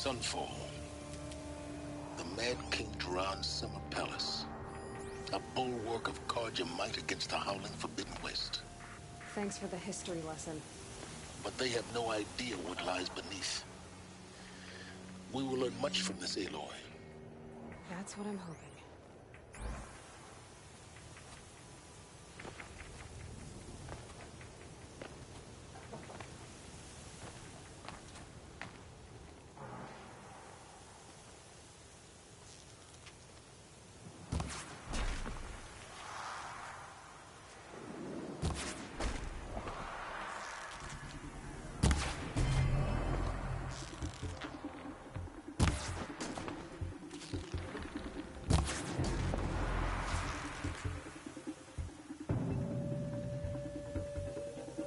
Sunfall. The Mad King Duran's summer palace. A bulwark of Carja might against the howling Forbidden West. Thanks for the history lesson. But they have no idea what lies beneath. We will learn much from this Aloy. That's what I'm hoping.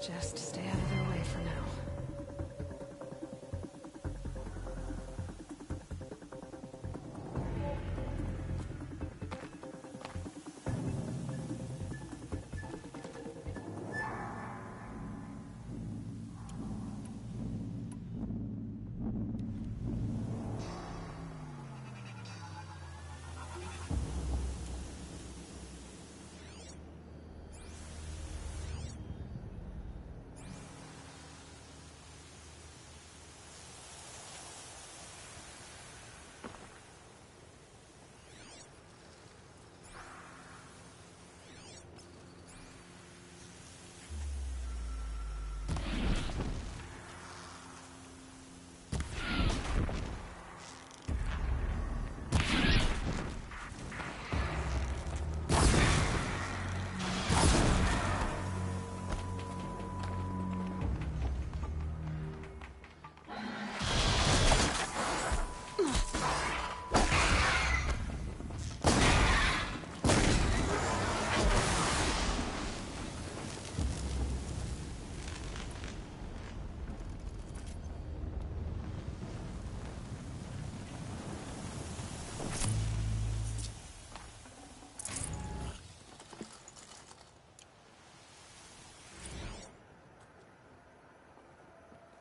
Just stay out of their way for now.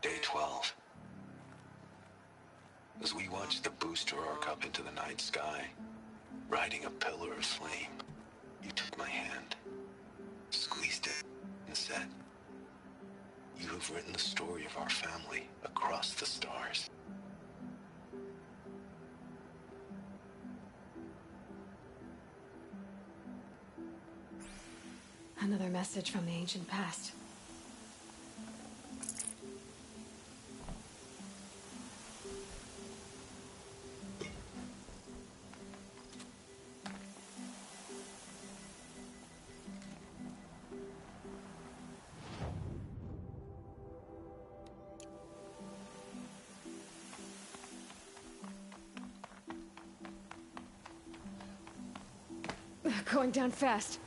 Day 12. As we watched the booster arc up into the night sky, riding a pillar of flame, you took my hand, squeezed it, and said, "You have written the story of our family across the stars." Another message from the ancient past. Going down fast.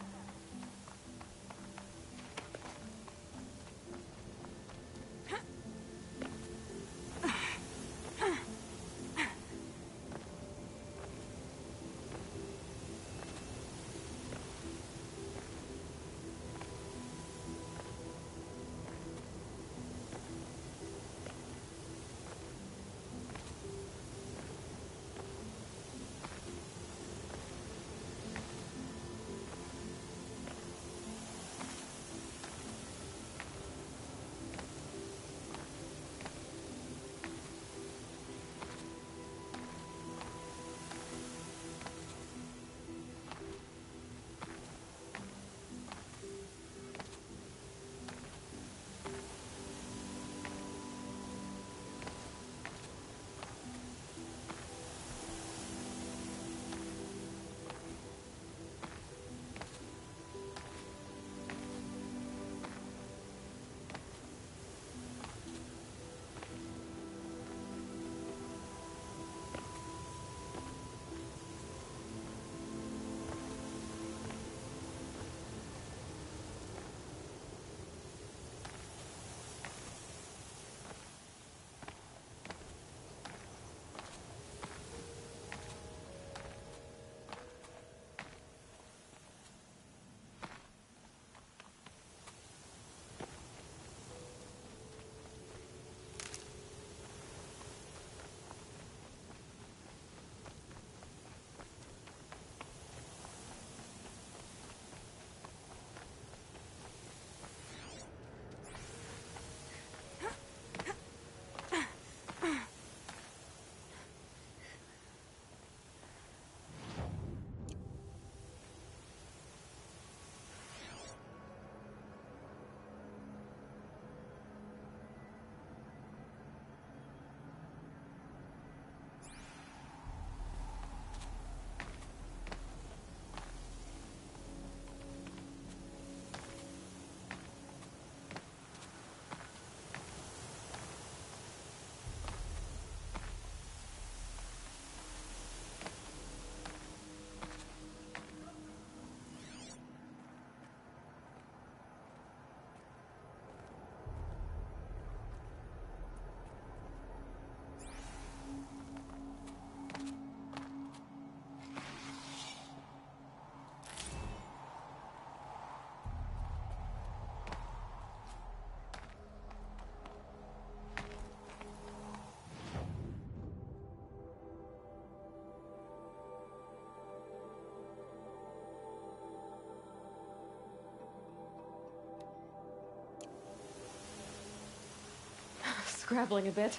grappling a bit.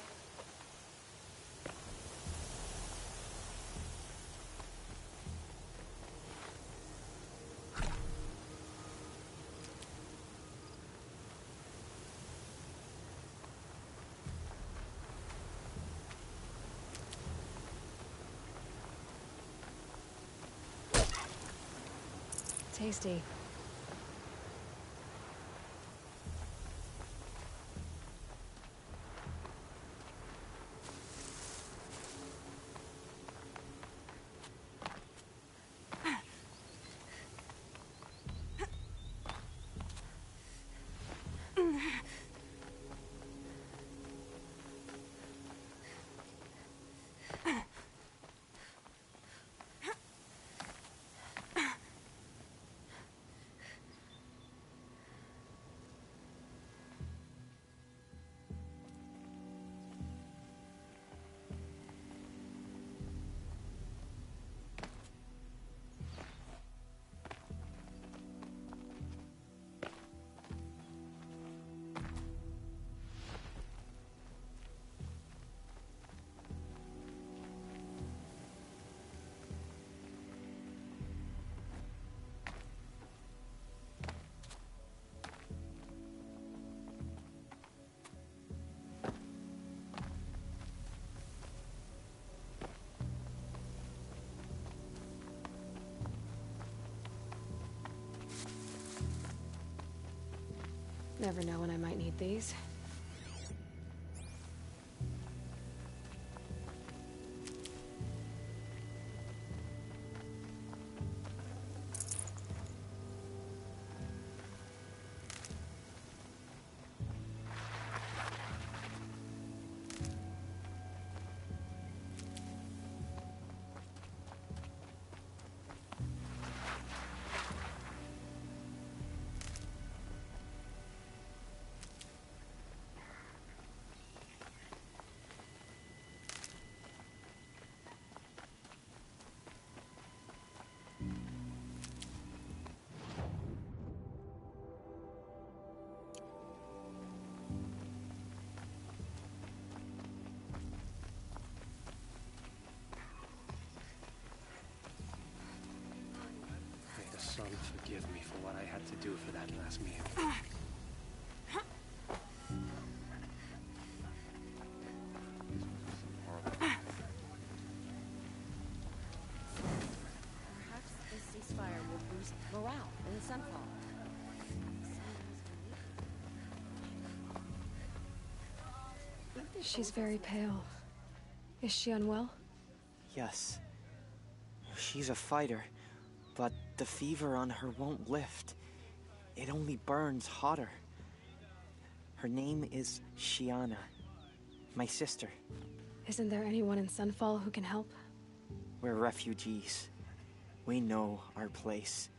Tasty. Never know when I might need these. May the sun forgive me for what I had to do for that last meal. Perhaps this ceasefire will boost morale in Sunfall. She's very pale. Is she unwell? Yes. She's a fighter, but the fever on her won't lift. It only burns hotter. Her name is Shiana, my sister. Isn't there anyone in Sunfall who can help? We're refugees. We know our place.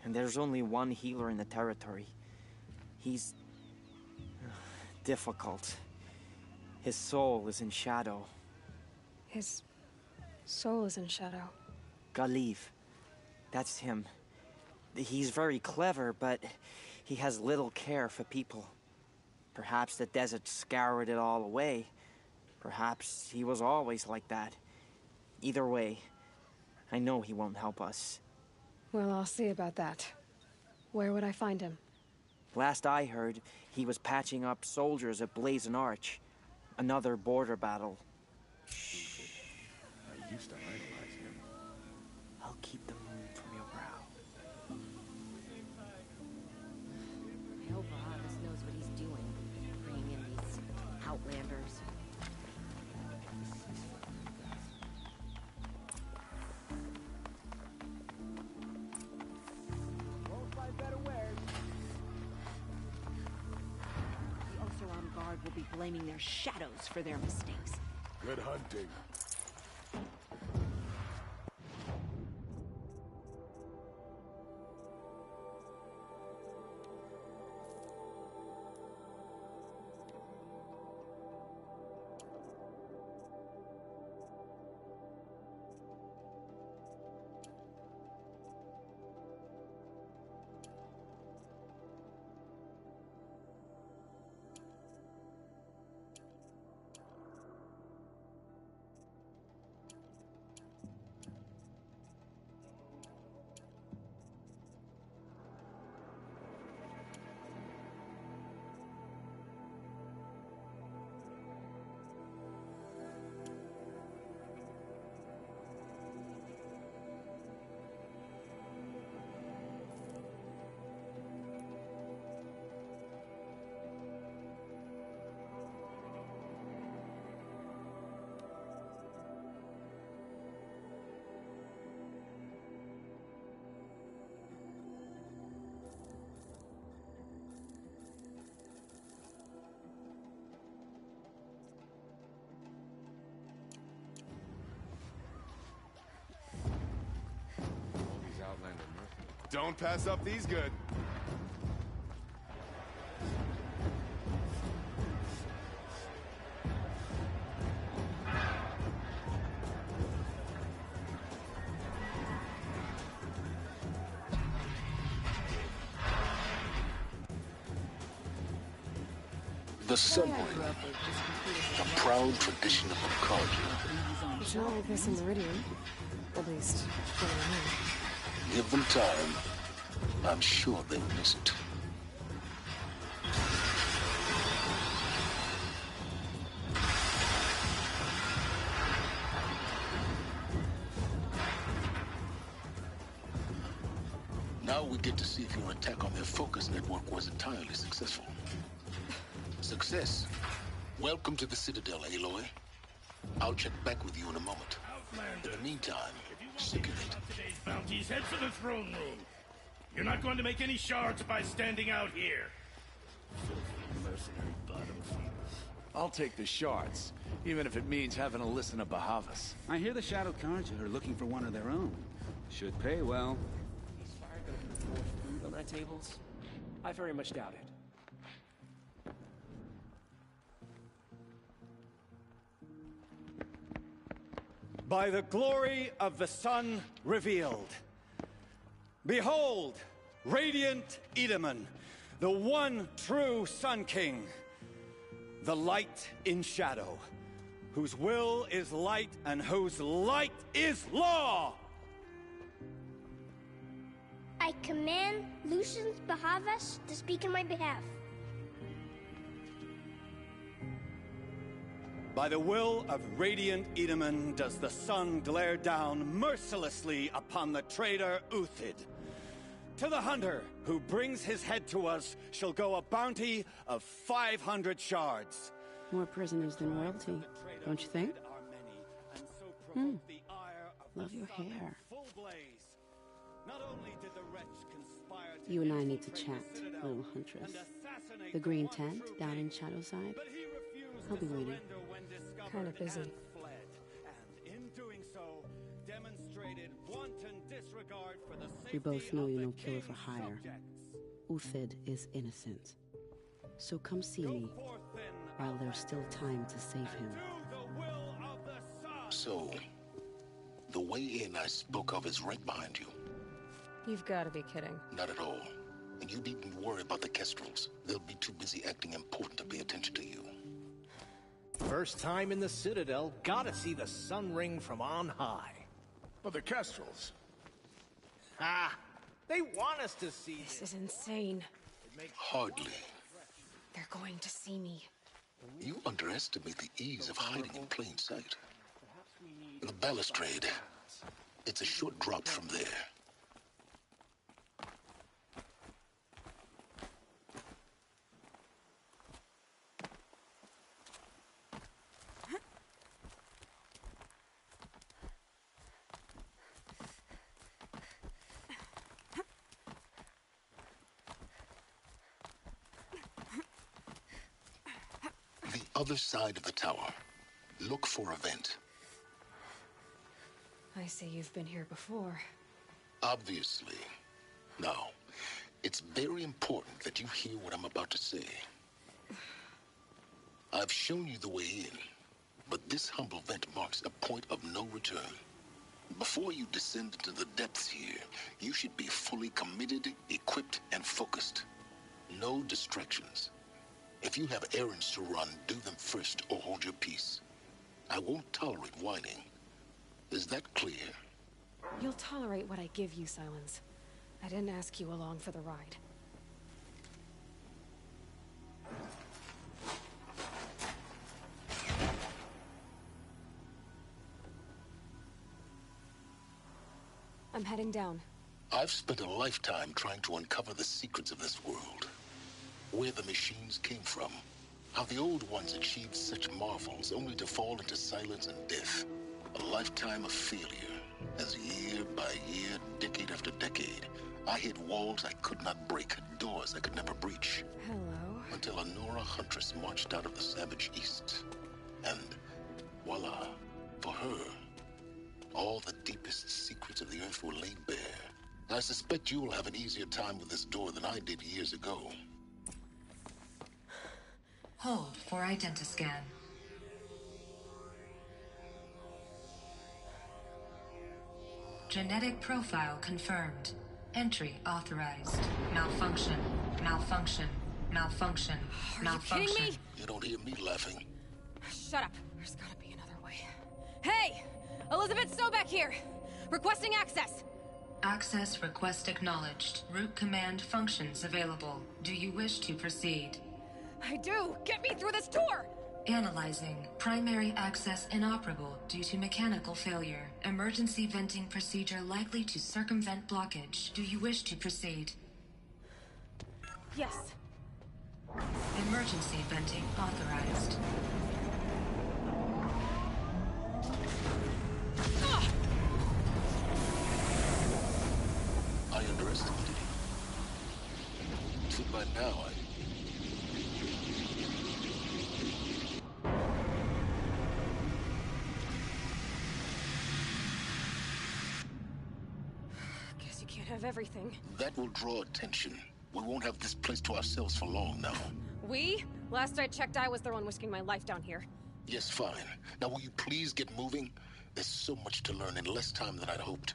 And there's only one healer in the territory. He's difficult. His soul is in shadow. His soul is in shadow. Galiv. That's him. He's very clever, but he has little care for people. Perhaps the desert scoured it all away. Perhaps he was always like that. Either way, I know he won't help us. Well, I'll see about that. Where would I find him? Last I heard, he was patching up soldiers at Blazon Arch. Another border battle. I used to idolize him. I'll keep the moon from your brow. I hope Barabbas knows what he's doing, bringing in these outlanders. Won't find better wares. The Oseram Guard will be blaming their shadows for their mistakes. Good hunting. Don't pass up these good. The Sun Ring, a proud tradition of Arcadia. It's not like this in Meridian. At least, for now. Give them time. I'm sure they'll miss it. Now we get to see if your attack on their focus network was entirely successful. Success. Welcome to the Citadel, Aloy. I'll check back with you in a moment. In the meantime, circulate. Today's bounties, head for the throne room. You're not going to make any shards by standing out here. Filthy mercenary bottom feeders. I'll take the shards, even if it means having to listen to Bahavas. I hear the Shadow Carja are looking for one of their own. Should pay well. These fire gonna put more food on our tables? I very much doubt it. By the glory of the sun revealed. Behold, radiant Edaman, the one true Sun King. The light in shadow, whose will is light and whose light is law! I command Lucius Bahavas to speak in my behalf. By the will of radiant Edaman does the sun glare down mercilessly upon the traitor Uthid. To the hunter who brings his head to us shall go a bounty of 500 shards. More prisoners than royalty, don't you think? Love your hair. You and I need to chat, little huntress. The green tent down in Shadowside. I'll be waiting. Kind of busy. We both know you're no killer for hire. Uthid is innocent. So come see me while there's still time to save him. So, the way in I spoke of is right behind you. You've got to be kidding. Not at all. And you needn't worry about the Kestrels. They'll be too busy acting important to pay attention to you. First time in the Citadel, gotta see the Sun Ring from on high. But the Kestrels. Ah, they want us to see This is insane. Hardly. They're going to see me. You underestimate the ease of hiding in plain sight. The balustrade. It's a short drop from there. Other side of the tower. Look for a vent. I see you've been here before. Obviously. Now, it's very important that you hear what I'm about to say. I've shown you the way in, but this humble vent marks a point of no return. Before you descend into the depths here, you should be fully committed, equipped, and focused. No distractions. If you have errands to run, do them first or hold your peace. I won't tolerate whining. Is that clear? You'll tolerate what I give you, Silence. I didn't ask you along for the ride. I'm heading down. I've spent a lifetime trying to uncover the secrets of this world. Where the machines came from. How the old ones achieved such marvels only to fall into silence and death. A lifetime of failure. As year by year, decade after decade, I hit walls I could not break, doors I could never breach. Hello. Until a Nora huntress marched out of the savage east. And voila, for her, all the deepest secrets of the earth were laid bare. I suspect you'll have an easier time with this door than I did years ago. Hold for identiscan. Genetic profile confirmed. Entry authorized. Malfunction. Malfunction. Malfunction. Malfunction. Are you kidding me? You don't hear me laughing. Shut up. There's gotta be another way. Hey! Elizabeth Sobeck here! Requesting access! Access request acknowledged. Root command functions available. Do you wish to proceed? I do! Get me through this door! Analyzing. Primary access inoperable due to mechanical failure. Emergency venting procedure likely to circumvent blockage. Do you wish to proceed? Yes. Emergency venting authorized. I underestimated him. So by now, Guess you can't have everything. That will draw attention. We won't have this place to ourselves for long now. We? Last I checked, I was the one risking my life down here. Yes, fine. Now will you please get moving? There's so much to learn in less time than I'd hoped.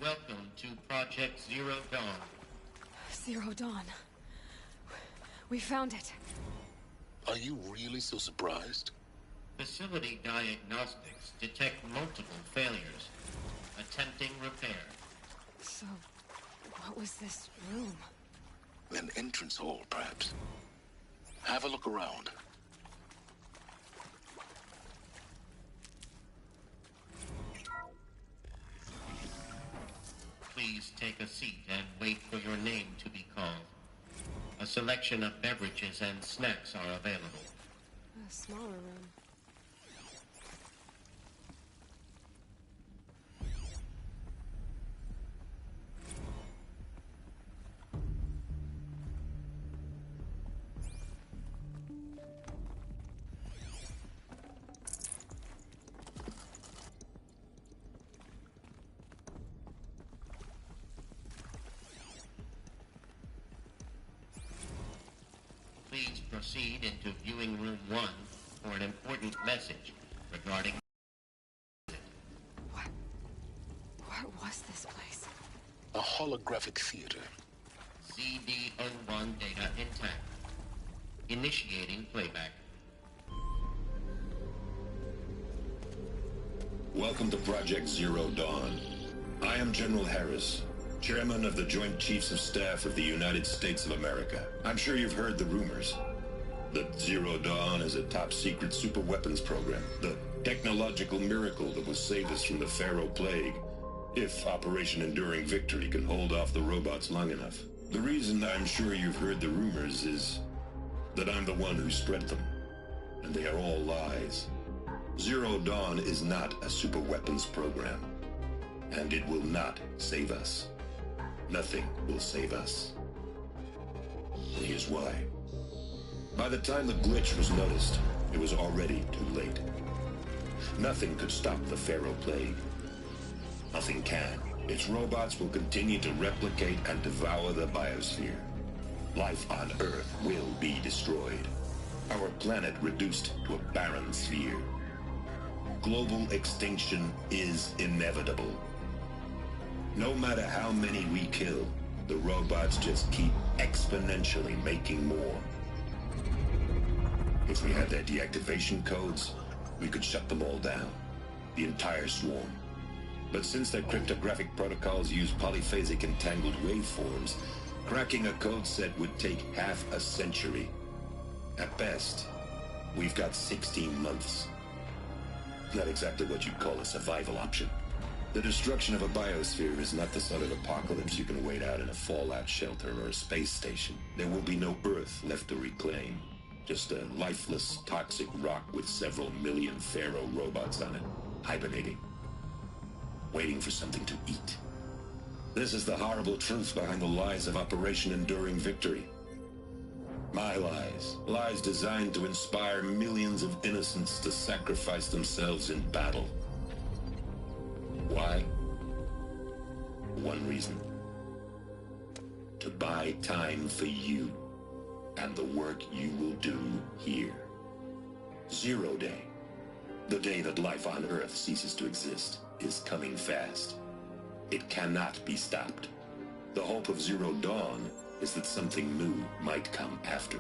Welcome to Project Zero Dawn. Zero Dawn. We found it. Are you really so surprised? Facility diagnostics detect multiple failures. Attempting repair. So, what was this room? An entrance hall, perhaps. Have a look around. Please take a seat and wait for your name to be called. A selection of beverages and snacks are available. A smaller room. Please proceed into viewing room 1 for an important message regarding... What was this place? A holographic theater. CD01 data intact. Initiating playback. Welcome to Project Zero Dawn. I am General Harris, Chairman of the Joint Chiefs of Staff of the United States of America. I'm sure you've heard the rumors. That Zero Dawn is a top-secret superweapons program. The technological miracle that will save us from the Pharaoh Plague, if Operation Enduring Victory can hold off the robots long enough. The reason I'm sure you've heard the rumors is that I'm the one who spread them. And they are all lies. Zero Dawn is not a superweapons program. And it will not save us. Nothing will save us. And here's why. By the time the glitch was noticed, it was already too late. Nothing could stop the Pharaoh Plague. Nothing can. Its robots will continue to replicate and devour the biosphere. Life on Earth will be destroyed. Our planet reduced to a barren sphere. Global extinction is inevitable. No matter how many we kill, the robots just keep exponentially making more. If we had their deactivation codes, we could shut them all down. The entire swarm. But since their cryptographic protocols use polyphasic entangled waveforms, cracking a code set would take half a century. At best, we've got 16 months. Not exactly what you'd call a survival option. The destruction of a biosphere is not the sort of apocalypse you can wait out in a fallout shelter or a space station. There will be no Earth left to reclaim. Just a lifeless, toxic rock with several million Pharaoh robots on it, hibernating, waiting for something to eat. This is the horrible truth behind the lies of Operation Enduring Victory. My lies. Lies designed to inspire millions of innocents to sacrifice themselves in battle. Why? One reason. To buy time for you and the work you will do here. 0 Day. The day that life on Earth ceases to exist is coming fast. It cannot be stopped. The hope of Zero Dawn is that something new might come after.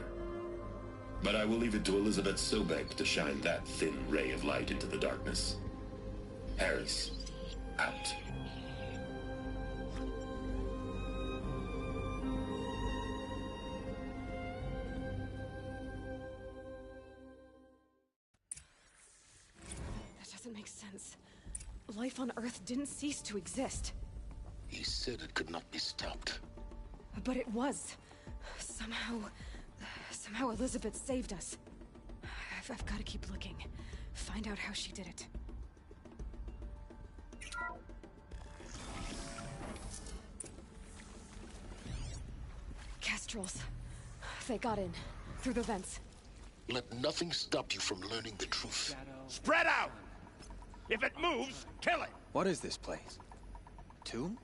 But I will leave it to Elizabeth Sobek to shine that thin ray of light into the darkness. Harris, out. That doesn't make sense. Life on Earth didn't cease to exist. He said it could not be stopped. But it was. Somehow Elizabeth saved us. I've got to keep looking. Find out how she did it. Kestrels. They got in. Through the vents. Let nothing stop you from learning the truth. Spread out! If it moves, kill it! What is this place? Tomb?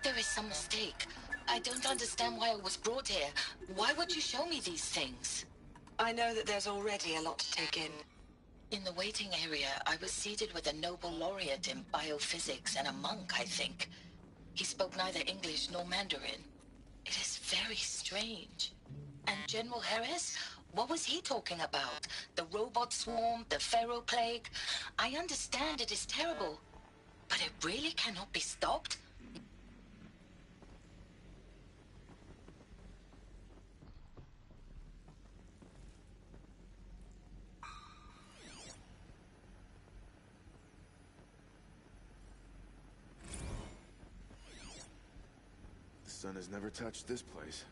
There is some mistake. I don't understand why I was brought here. Why would you show me these things? I know that there's already a lot to take in. In the waiting area, I was seated with a Nobel laureate in biophysics and a monk, I think. He spoke neither English nor Mandarin. It is very strange. And General Harris? What was he talking about? The robot swarm, the Pharaoh plague? I understand it is terrible, but it really cannot be stopped? The sun has never touched this place.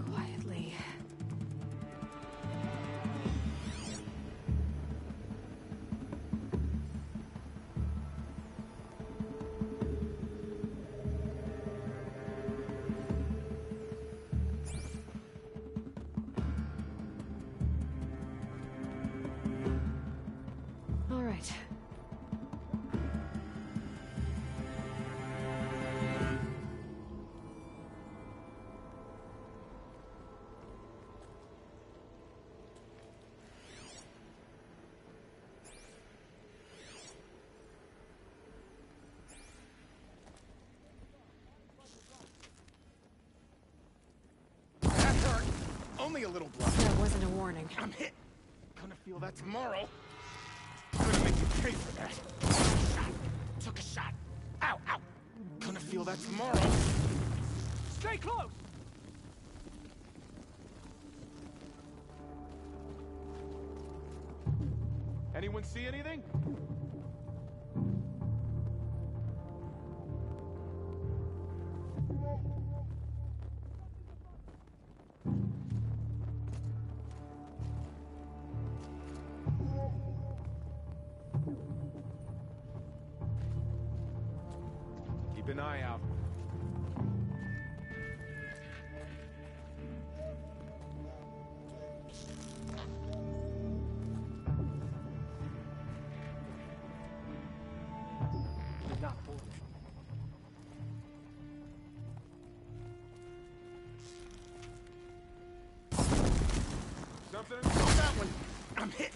Quietly. All right. That hurt. Only a little blood. That wasn't a warning. I'm hit. Gonna feel that tomorrow. I'm gonna make you pay for that. Shot. Took a shot. Ow, ow. Gonna feel that tomorrow. Stay close! Anyone see anything? Keep Keep an eye out. Did not hold it. Something on that one. I'm hit.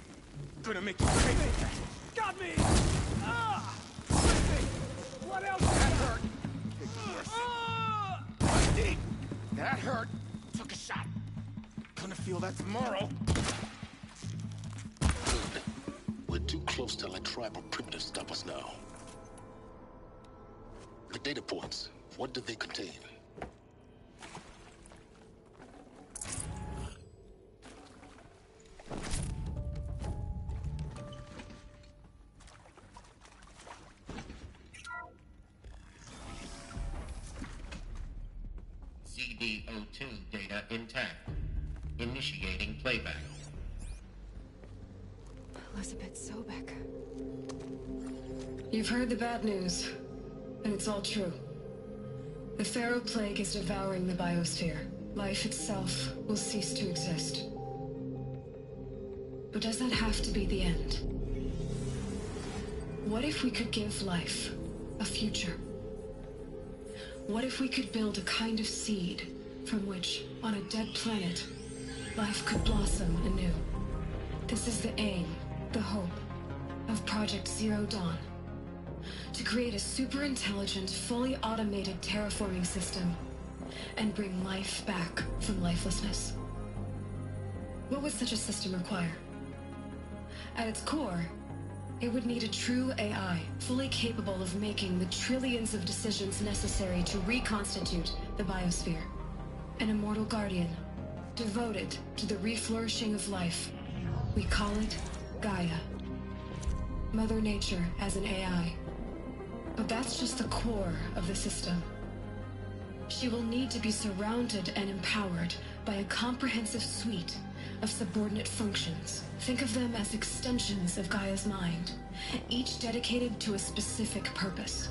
Gonna make you pay for that. Got me! Ah! What else? That hurt. Deep. That hurt. Took a shot. Gonna feel that tomorrow. Good. We're too close to let tribal primitives stop us now. The data points, what do they contain? CD02 data intact. Initiating playback. Elizabeth Sobek. You've heard the bad news, and it's all true. The Pharaoh Plague is devouring the biosphere. Life itself will cease to exist. But does that have to be the end? What if we could give life a future? What if we could build a kind of seed from which, on a dead planet, life could blossom anew? This is the aim, the hope, of Project Zero Dawn. To create a super-intelligent, fully automated terraforming system and bring life back from lifelessness. What would such a system require? At its core, it would need a true AI, fully capable of making the trillions of decisions necessary to reconstitute the biosphere. An immortal guardian, devoted to the reflourishing of life. We call it Gaia. Mother Nature as an AI. But that's just the core of the system. She will need to be surrounded and empowered by a comprehensive suite of subordinate functions. Think of them as extensions of Gaia's mind, each dedicated to a specific purpose.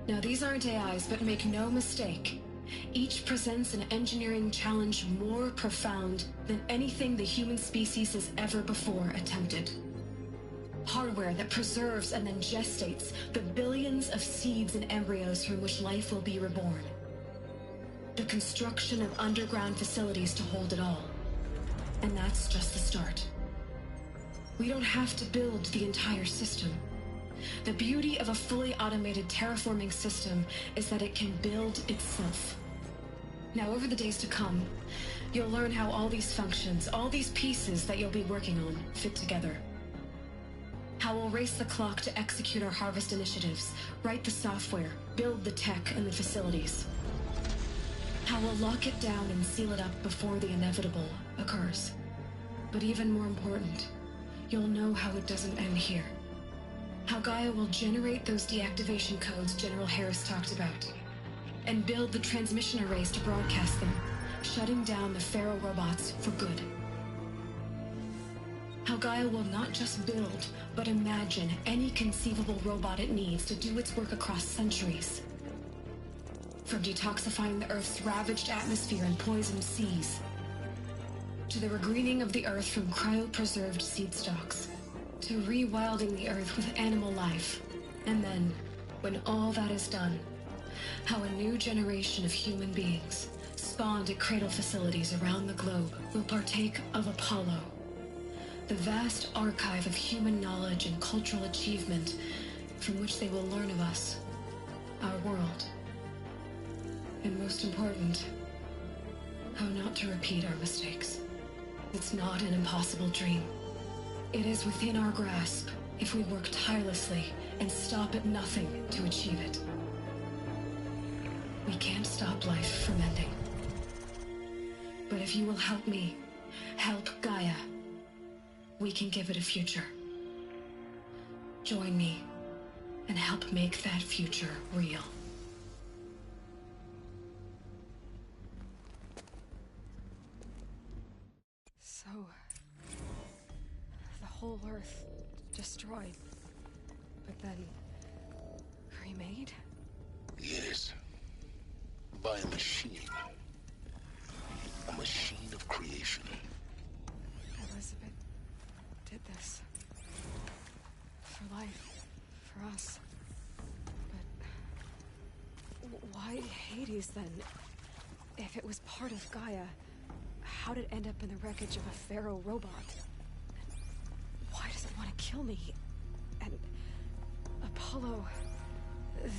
Now, these aren't AIs, but make no mistake, each presents an engineering challenge more profound than anything the human species has ever before attempted. Hardware that preserves and then gestates the billions of seeds and embryos from which life will be reborn. The construction of underground facilities to hold it all. And that's just the start. We don't have to build the entire system. The beauty of a fully automated terraforming system is that it can build itself. Now, over the days to come, you'll learn how all these functions, all these pieces that you'll be working on, fit together. How we'll race the clock to execute our harvest initiatives, write the software, build the tech and the facilities. How we'll lock it down and seal it up before the inevitable occurs. But even more important, you'll know how it doesn't end here. How Gaia will generate those deactivation codes General Harris talked about, and build the transmission arrays to broadcast them, shutting down the Pharaoh robots for good. How Gaia will not just build, but imagine any conceivable robot it needs to do its work across centuries. From detoxifying the Earth's ravaged atmosphere and poisoned seas, to the regreening of the Earth from cryopreserved seed stalks, to rewilding the Earth with animal life. And then, when all that is done, how a new generation of human beings, spawned at cradle facilities around the globe, will partake of Apollo, the vast archive of human knowledge and cultural achievement from which they will learn of us, our world. And most important, how not to repeat our mistakes. It's not an impossible dream. It is within our grasp if we work tirelessly and stop at nothing to achieve it. We can't stop life from ending. But if you will help me, help Gaia, we can give it a future. Join me and help make that future real. So, the whole Earth destroyed, but then remade? Yes. By a machine. A machine of creation. Elizabeth did this. For life. For us. But why Hades then? If it was part of Gaia, how did it end up in the wreckage of a pharaoh robot? And why does it want to kill me? And Apollo,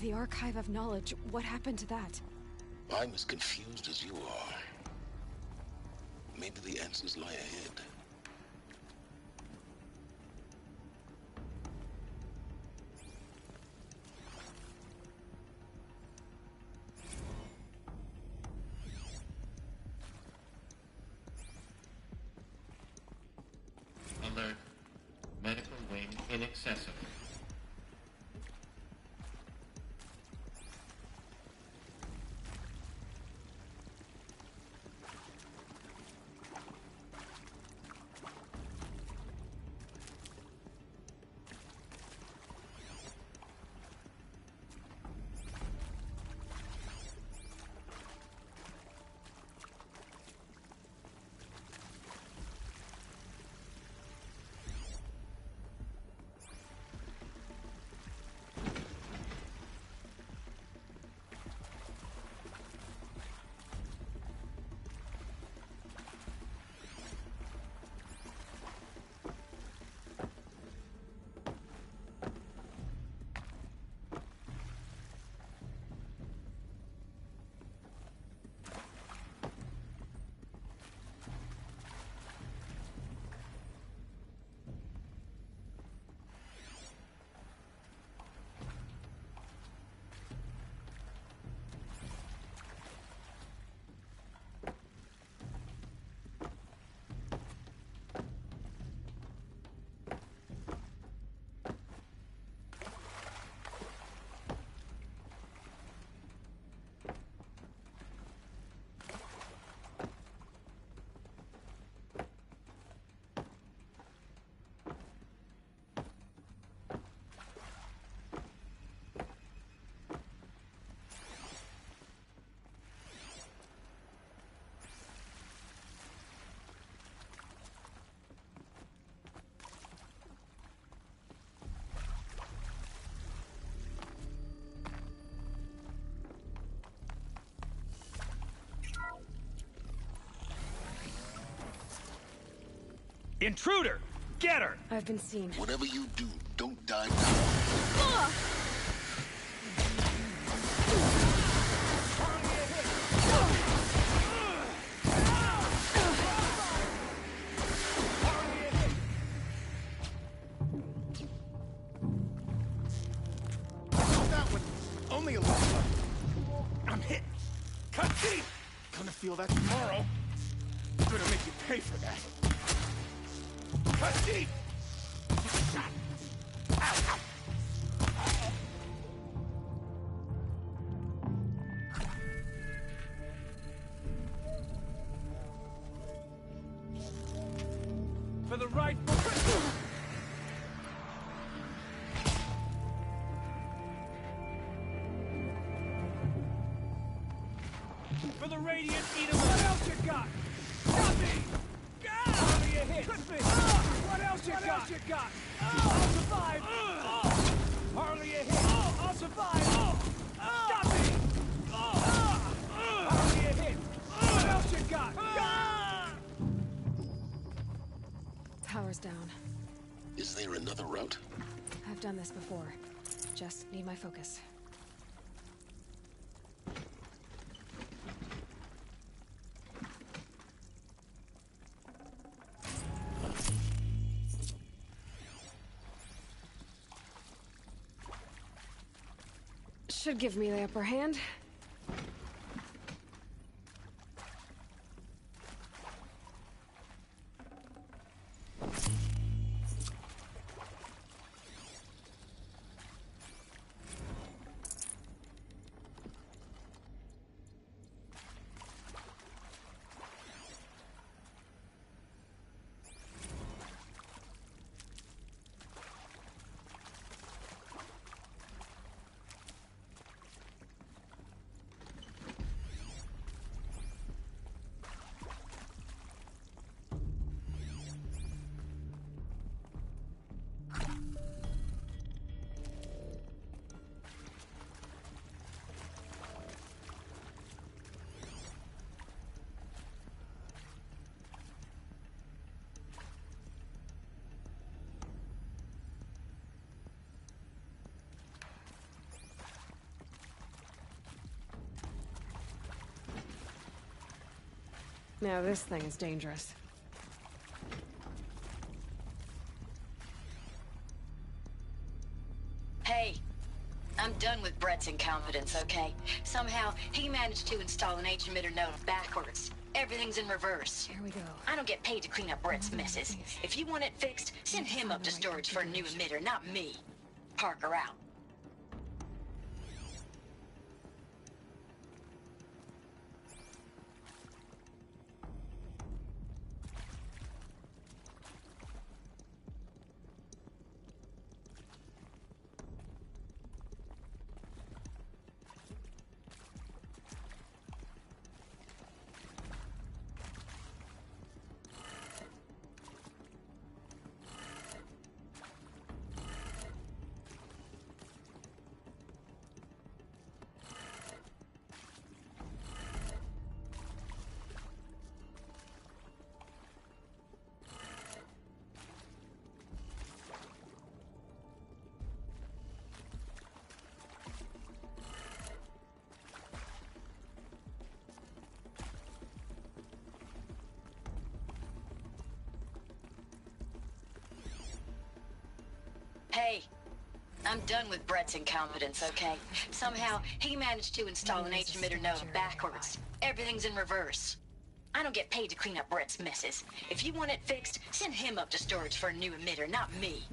the Archive of Knowledge, what happened to that? I'm as confused as you are. Maybe the answers lie ahead. Alert. Medical wing inaccessible. Intruder! Get her! I've been seen. Whatever you do, don't die now. That was only a little. I'm hit. Cut deep! Gonna feel that tomorrow. Gonna make you pay for that. Cut deep! Shot! Ow, ow! For the right... For the Radiant Eater, what else you got? Got me! How do you hit? Could be! What else you got? Else you got? I'll survive! Hardly a hit! I'll survive! Got me! Hardly a hit! What else you got? Tower's down. Is there another route? I've done this before. Just need my focus. Should give me the upper hand. Now this thing is dangerous. Hey, I'm done with Brett's incompetence, okay? Somehow, he managed to install an H-emitter node backwards. Everything's in reverse. Here we go. I don't get paid to clean up Brett's messes. If you want it fixed, send him up to storage for a new emitter, not me. Parker out. Hey, I'm done with Brett's incompetence, okay? Somehow, he managed to install an H-emitter node backwards. Everything's in reverse. I don't get paid to clean up Brett's messes. If you want it fixed, send him up to storage for a new emitter, not me.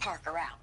Parker out.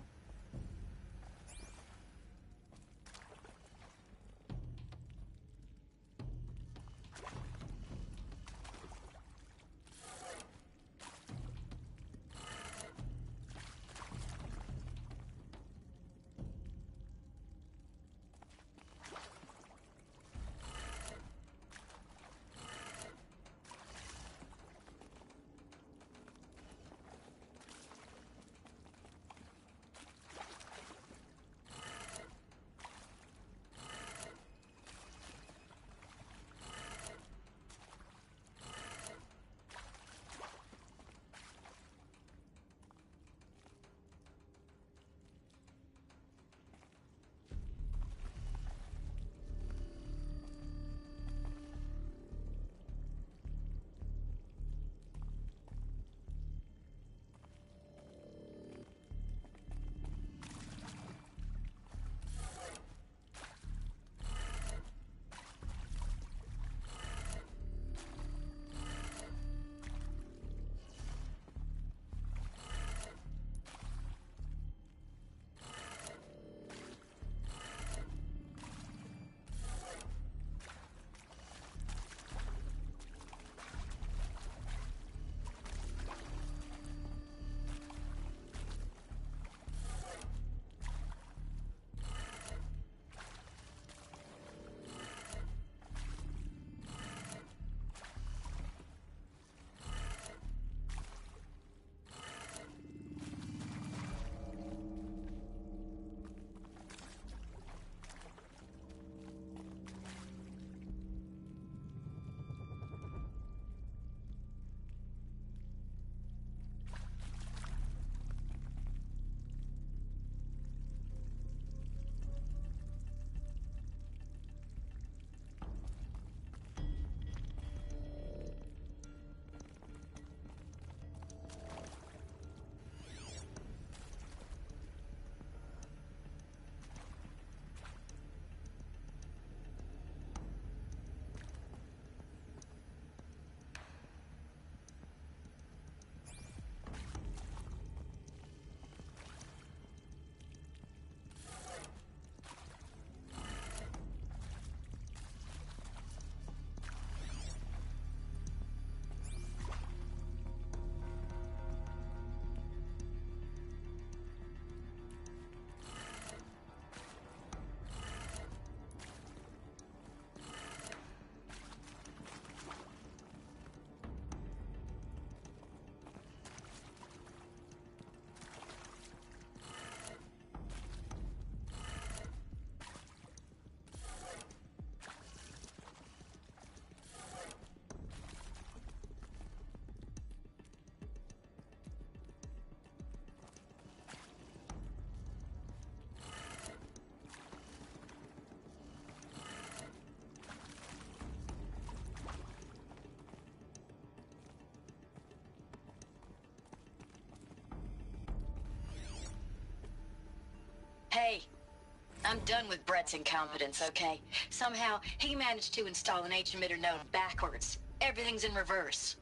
I'm done with Brett's incompetence, okay? Somehow, he managed to install an H-emitter node backwards. Everything's in reverse.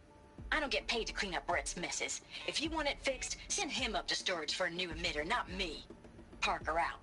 I don't get paid to clean up Brett's messes. If you want it fixed, send him up to storage for a new emitter, not me. Parker out.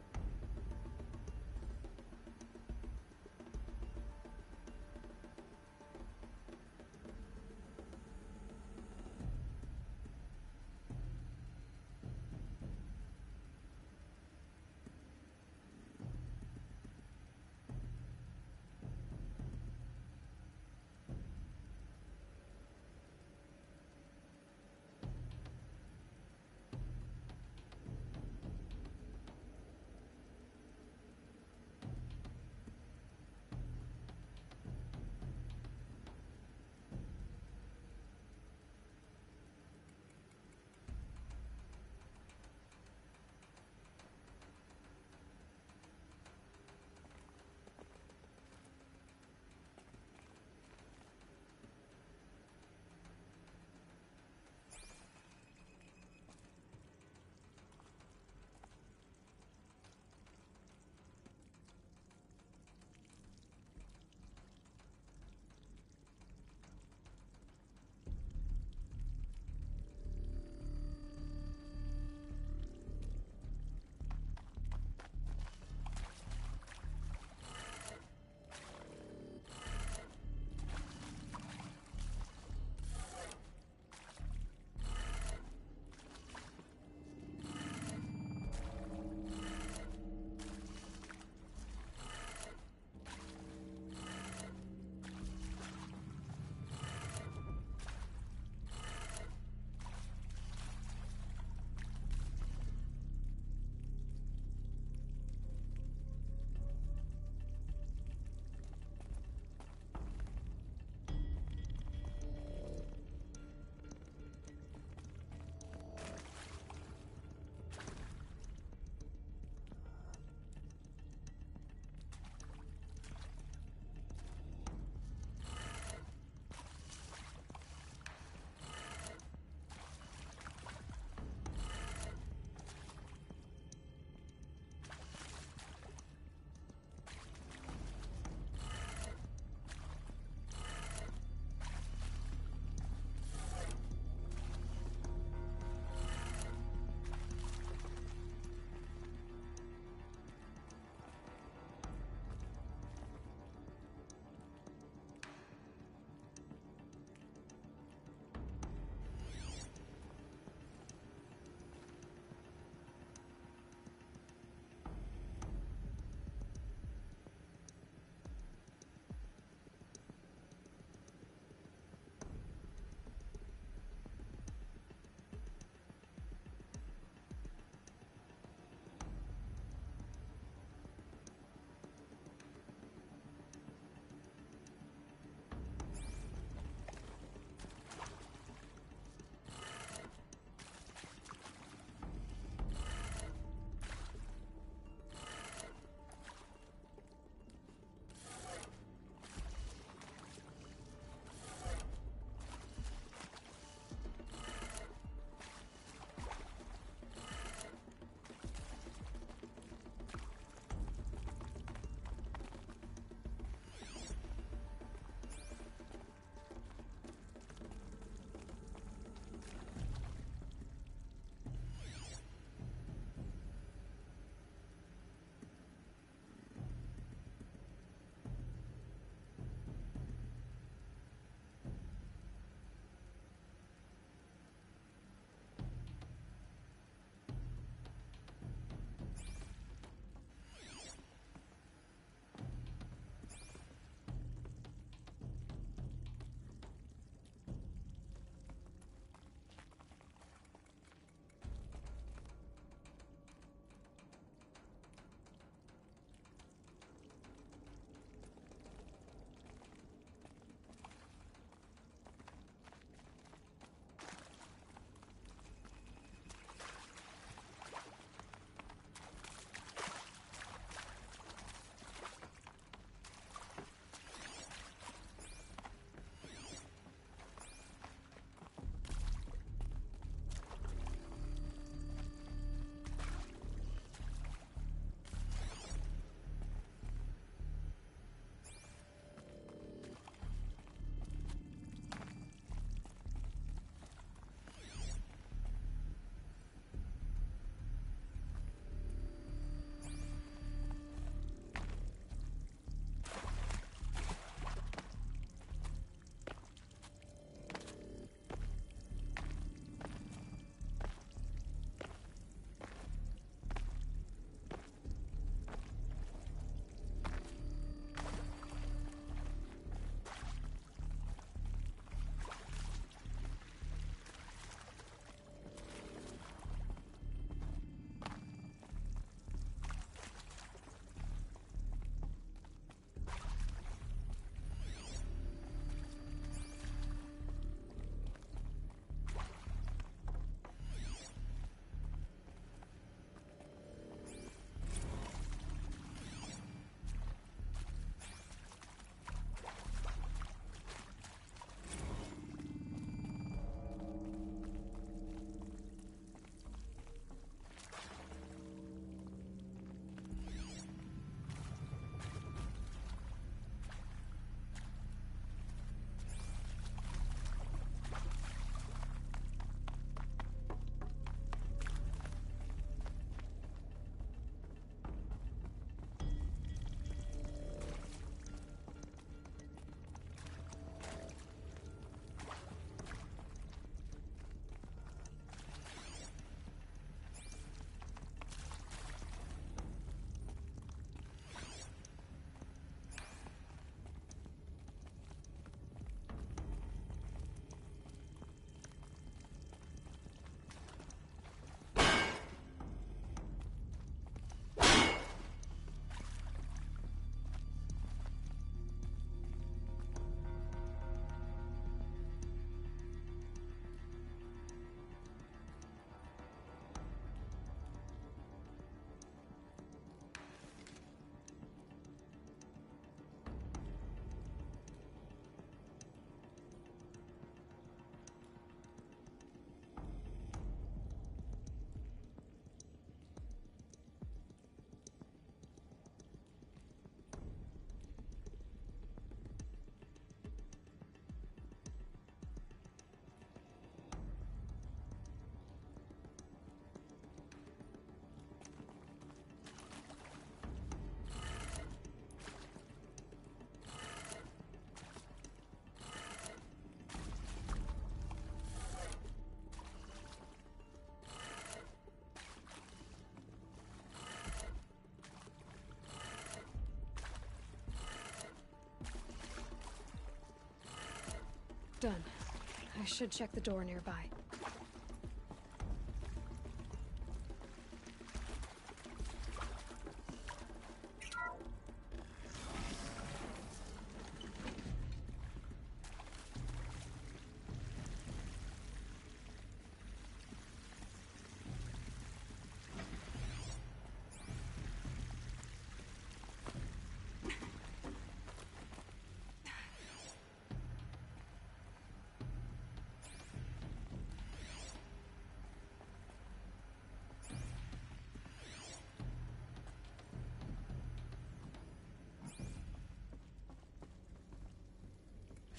Done. I should check the door nearby.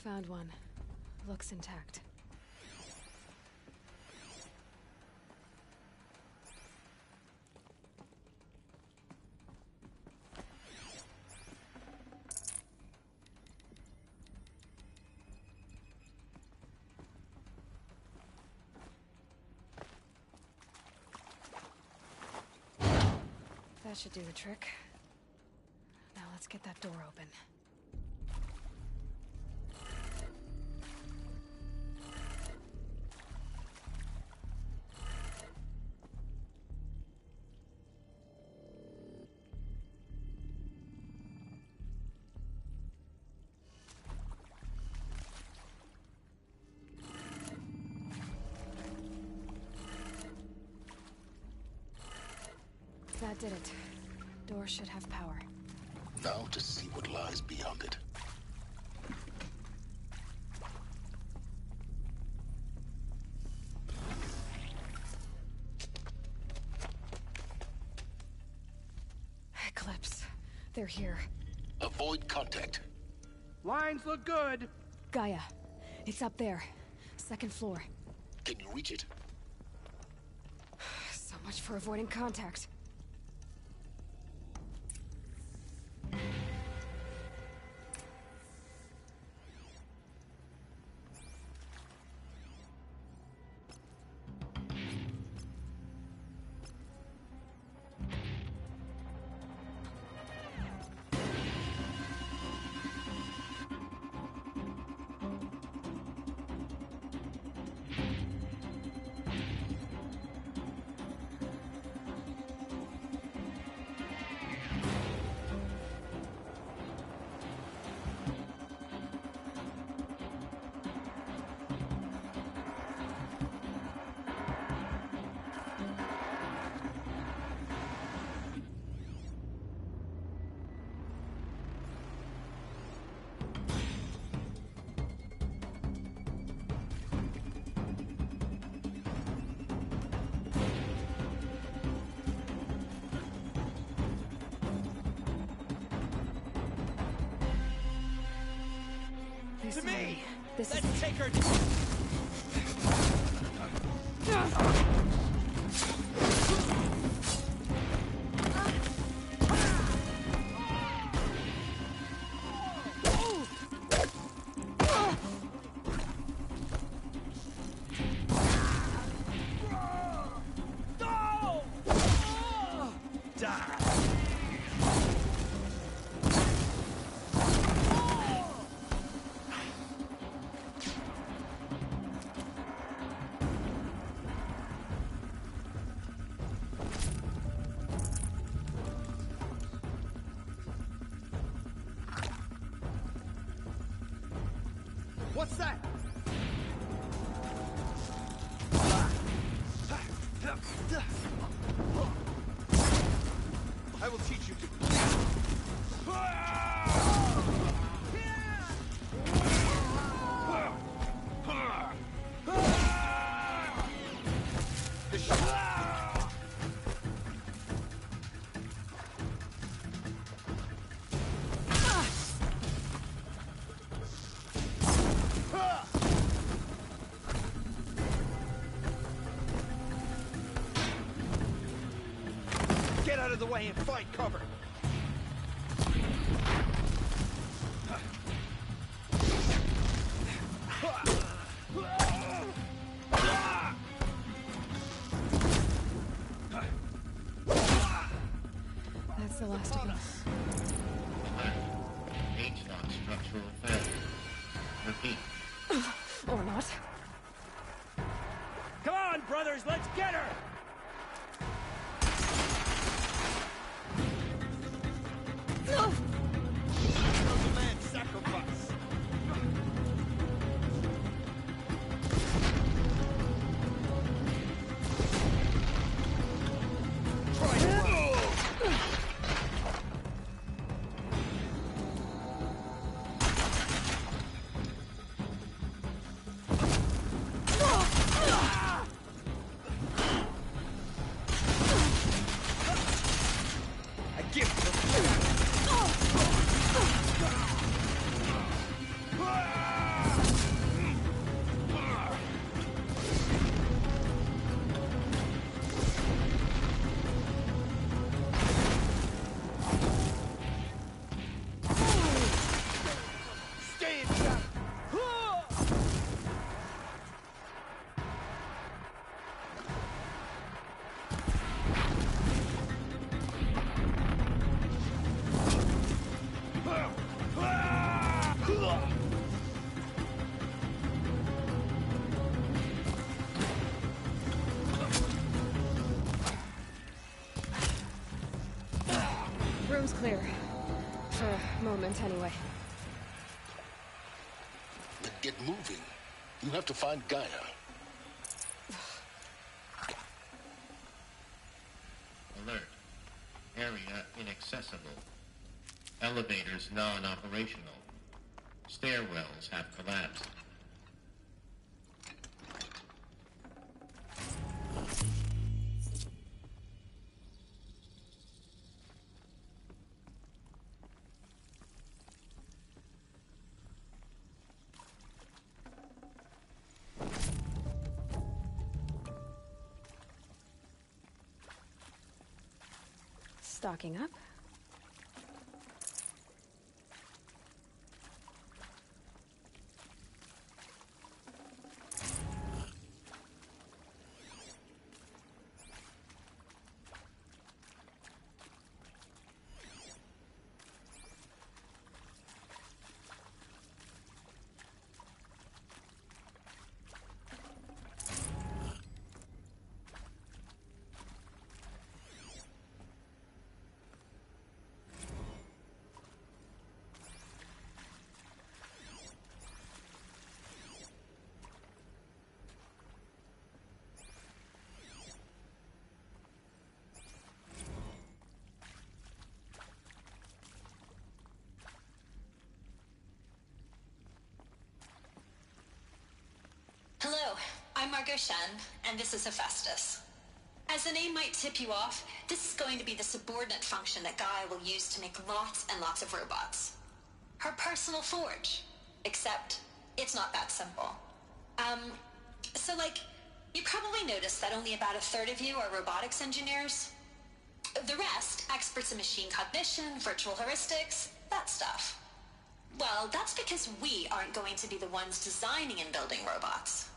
Found one. Looks intact. That should do the trick. Now let's get that door open. That did it. Door should have power. Now to see what lies beyond it. Eclipse. They're here. Avoid contact. Lines look good. Gaia. It's up there. Second floor. Can you reach it? So much for avoiding contact. To me! Let's take her. What's that? I will teach you to... Get out of the way and find cover! That's the last of them. H-lock structural failure. Repeat. robot! Come on, brothers, let's get her! No! The man sacrifice. Room's clear. For a moment, anyway. Then get moving. You have to find Gaia. Alert. Area inaccessible. Elevators non-operational. Stairwells have collapsed. Stocking up. Hello, I'm Margot Shen, and this is Hephaestus. As the name might tip you off, this is going to be the subordinate function that Gaia will use to make lots and lots of robots. Her personal forge. Except, it's not that simple. You probably noticed that only about a third of you are robotics engineers. The rest, experts in machine cognition, virtual heuristics, that stuff. Well, that's because we aren't going to be the ones designing and building robots.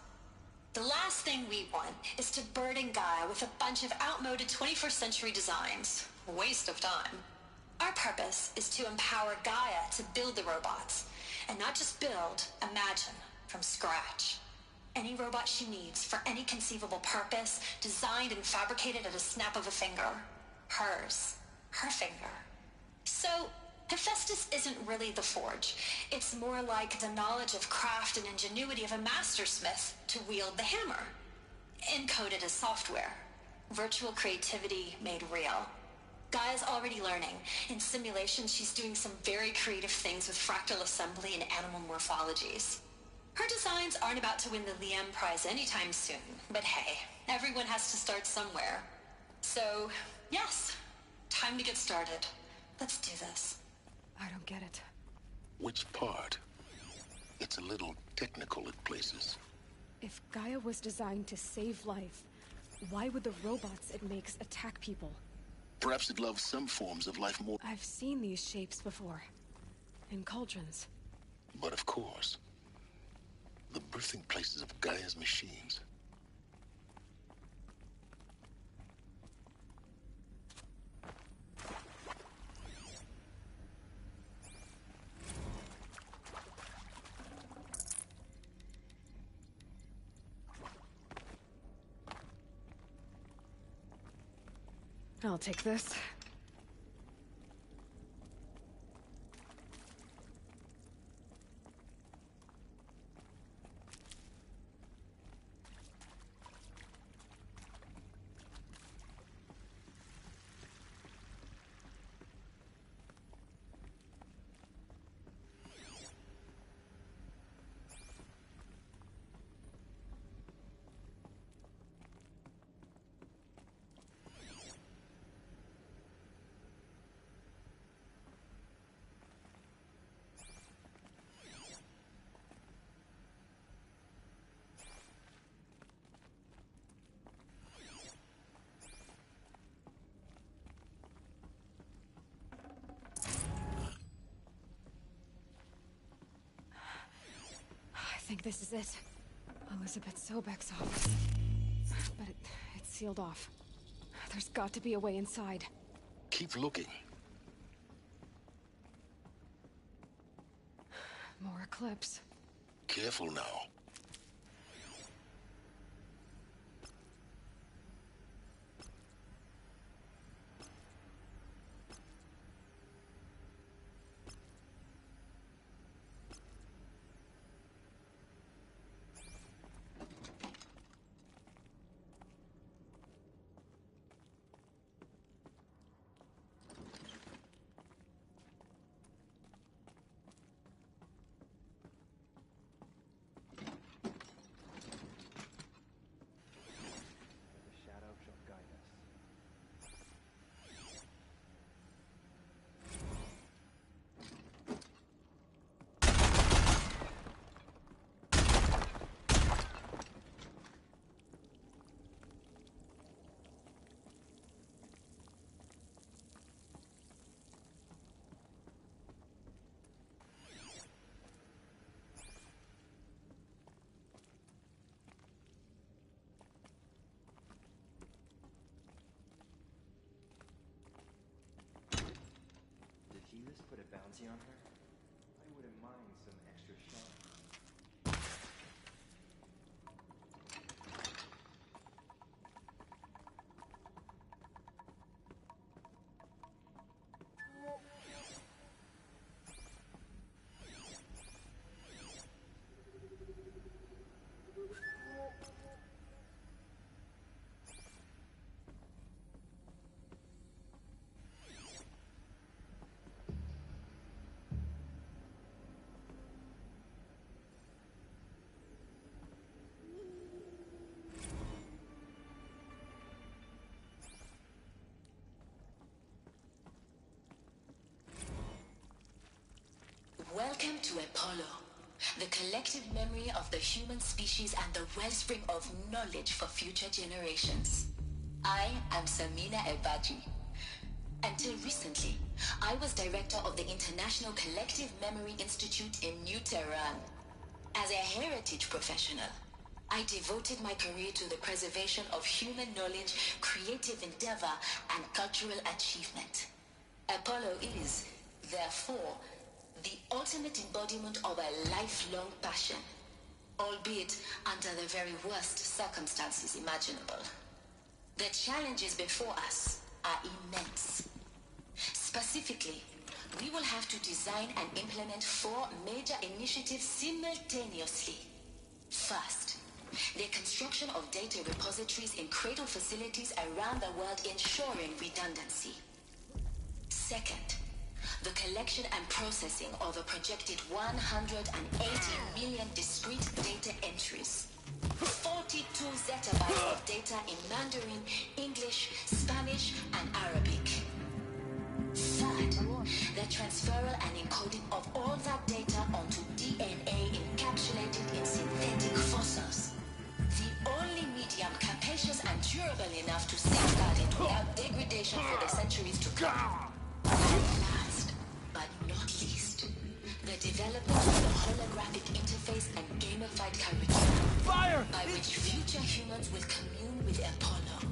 The last thing we want is to burden Gaia with a bunch of outmoded 21st century designs. Waste of time. Our purpose is to empower Gaia to build the robots, and not just build, imagine, from scratch. Any robot she needs for any conceivable purpose, designed and fabricated at a snap of a finger. Hers. Her finger. So, Hephaestus isn't really the forge. It's more like the knowledge of craft and ingenuity of a mastersmith to wield the hammer. Encoded as software. Virtual creativity made real. Gaia's already learning. In simulation, she's doing some very creative things with fractal assembly and animal morphologies. Her designs aren't about to win the Liam Prize anytime soon, but hey, everyone has to start somewhere. So, yes, time to get started. Let's do this. I don't get it. Which part? It's a little technical at places. If Gaia was designed to save life, why would the robots it makes attack people? Perhaps it loves some forms of life more. I've seen these shapes before. In cauldrons. But of course, the birthing places of Gaia's machines. I'll take this. I think this is it. Elizabeth Sobek's office. But it's sealed off. There's got to be a way inside. Keep looking. More eclipse. Careful now. Helis put a bounty on her? I wouldn't mind some extra shot. Welcome to Apollo, the collective memory of the human species and the wellspring of knowledge for future generations. I am Samina Ebaji. Until recently, I was director of the International Collective Memory Institute in New Tehran. As a heritage professional, I devoted my career to the preservation of human knowledge, creative endeavor, and cultural achievement. Apollo is, therefore, the ultimate embodiment of a lifelong passion, albeit under the very worst circumstances imaginable. The challenges before us are immense. Specifically, we will have to design and implement 4 major initiatives simultaneously. First, the construction of data repositories in cradle facilities around the world, ensuring redundancy. Second, the collection and processing of a projected 180 million discrete data entries. 42 zettabytes of data in Mandarin, English, Spanish, and Arabic. Third, the transferal and encoding of all that data onto DNA encapsulated in synthetic fossils. The only medium capacious and durable enough to safeguard it without degradation for the centuries to come. And last, but not least, the development of the holographic interface and gamified curriculum by which future humans will commune with Apollo,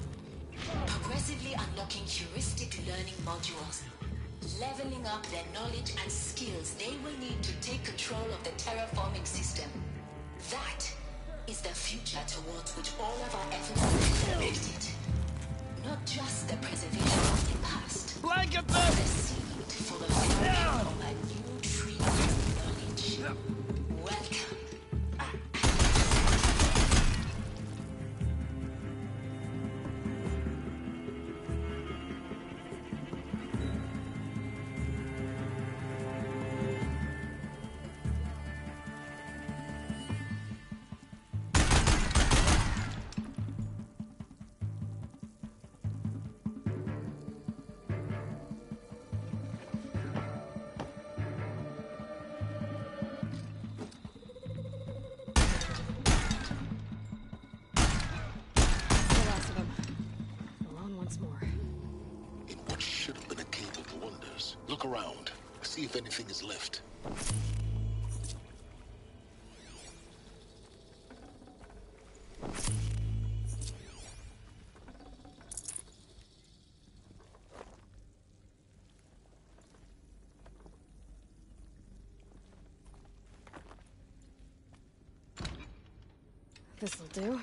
progressively unlocking heuristic learning modules, leveling up their knowledge and skills they will need to take control of the terraforming system. That is the future towards which all of our efforts are directed. Not just the preservation of the past. Blanket them! The seed for the founding of a new tree of knowledge. Welcome. Look around. See if anything is left. This'll do.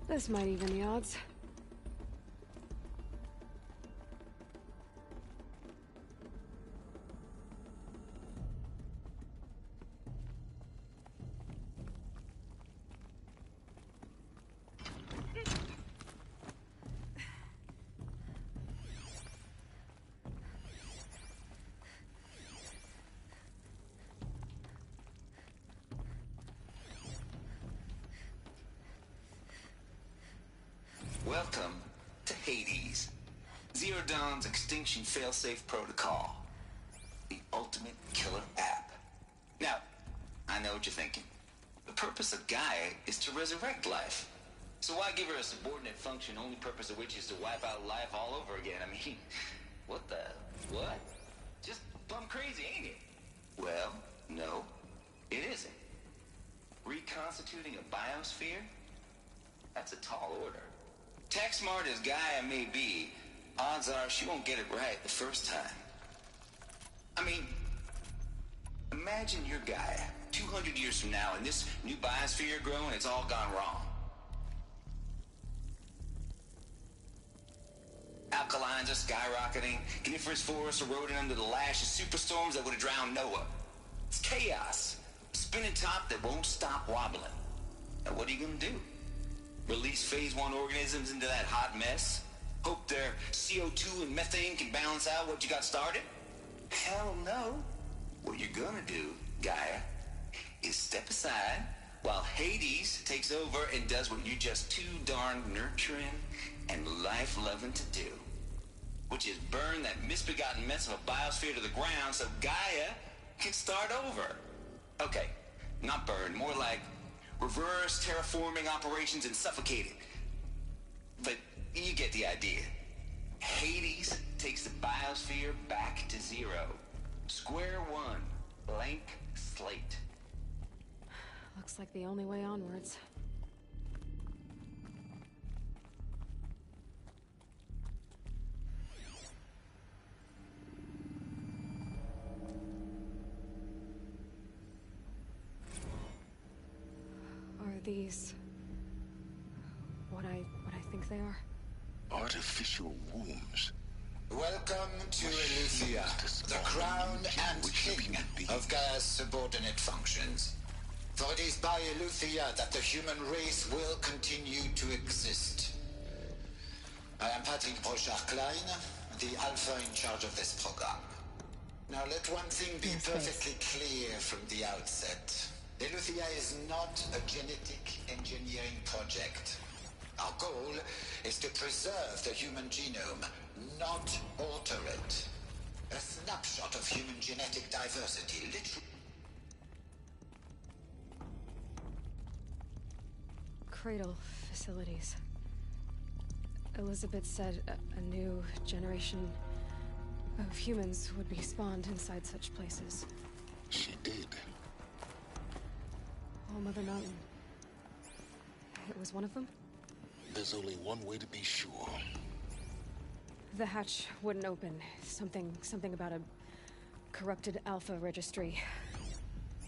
This might even the odds. Welcome to Hades, Zero Dawn's extinction failsafe protocol, the ultimate killer app. Now, I know what you're thinking. The purpose of Gaia is to resurrect life. So why give her a subordinate function, only purpose of which is to wipe out life all over again? I mean, what? Just plumb crazy, ain't it? Well, no, it isn't. Reconstituting a biosphere? That's a tall order. Tech smart as Gaia may be, odds are she won't get it right the first time. I mean, imagine you're Gaia, 200 years from now, and this new biosphere you're growing, it's all gone wrong. Alkalines are skyrocketing, coniferous forests eroding under the lash of superstorms that would have drowned Noah. It's chaos, a spinning top that won't stop wobbling. Now what are you gonna do? Release phase 1 organisms into that hot mess? Hope their CO2 and methane can balance out what you got started? Hell no. What you're gonna do, Gaia, is step aside while Hades takes over and does what you're just too darn nurturing and life-loving to do, which is burn that misbegotten mess of a biosphere to the ground so Gaia can start over. Okay, not burn, more like reverse terraforming operations and suffocate it. But you get the idea. Hades takes the biosphere back to zero. Square one. Blank slate. Looks like the only way onwards. these what I think they are? Artificial wombs. Welcome to Eleuthia, the crown and king of Gaia's subordinate functions. For it is by Eleuthia that the human race will continue to exist. I am Patrick Brochard-Klein, the Alpha in charge of this program. Now let one thing be perfectly clear from the outset. Eleuthia is not a genetic engineering project. Our goal is to preserve the human genome, not alter it. A snapshot of human genetic diversity, literally. Cradle facilities. Elizabeth said a new generation of humans would be spawned inside such places. She did. Oh, Mother Mountain. It was one of them? There's only one way to be sure. The hatch wouldn't open. Something about a corrupted Alpha registry.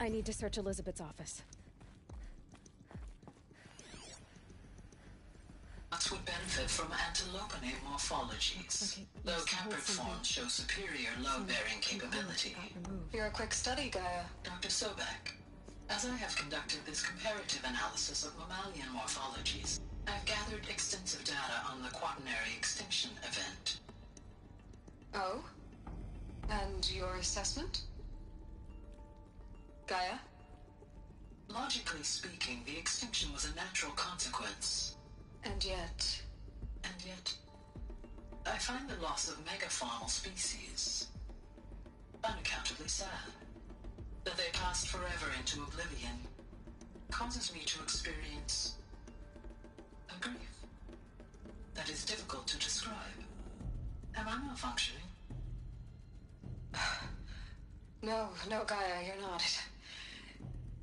I need to search Elizabeth's office. Nuts would benefit from antilogonate morphologies, though Capricorns show superior load-bearing capability. You're a quick study, Gaia. Dr. Sobek, as I have conducted this comparative analysis of mammalian morphologies, I've gathered extensive data on the quaternary extinction event. Oh? And your assessment? Gaia? Logically speaking, the extinction was a natural consequence. And yet, I find the loss of megafaunal species unaccountably sad. That they passed forever into oblivion causes me to experience a grief that is difficult to describe. Am I malfunctioning? No, Gaia, you're not.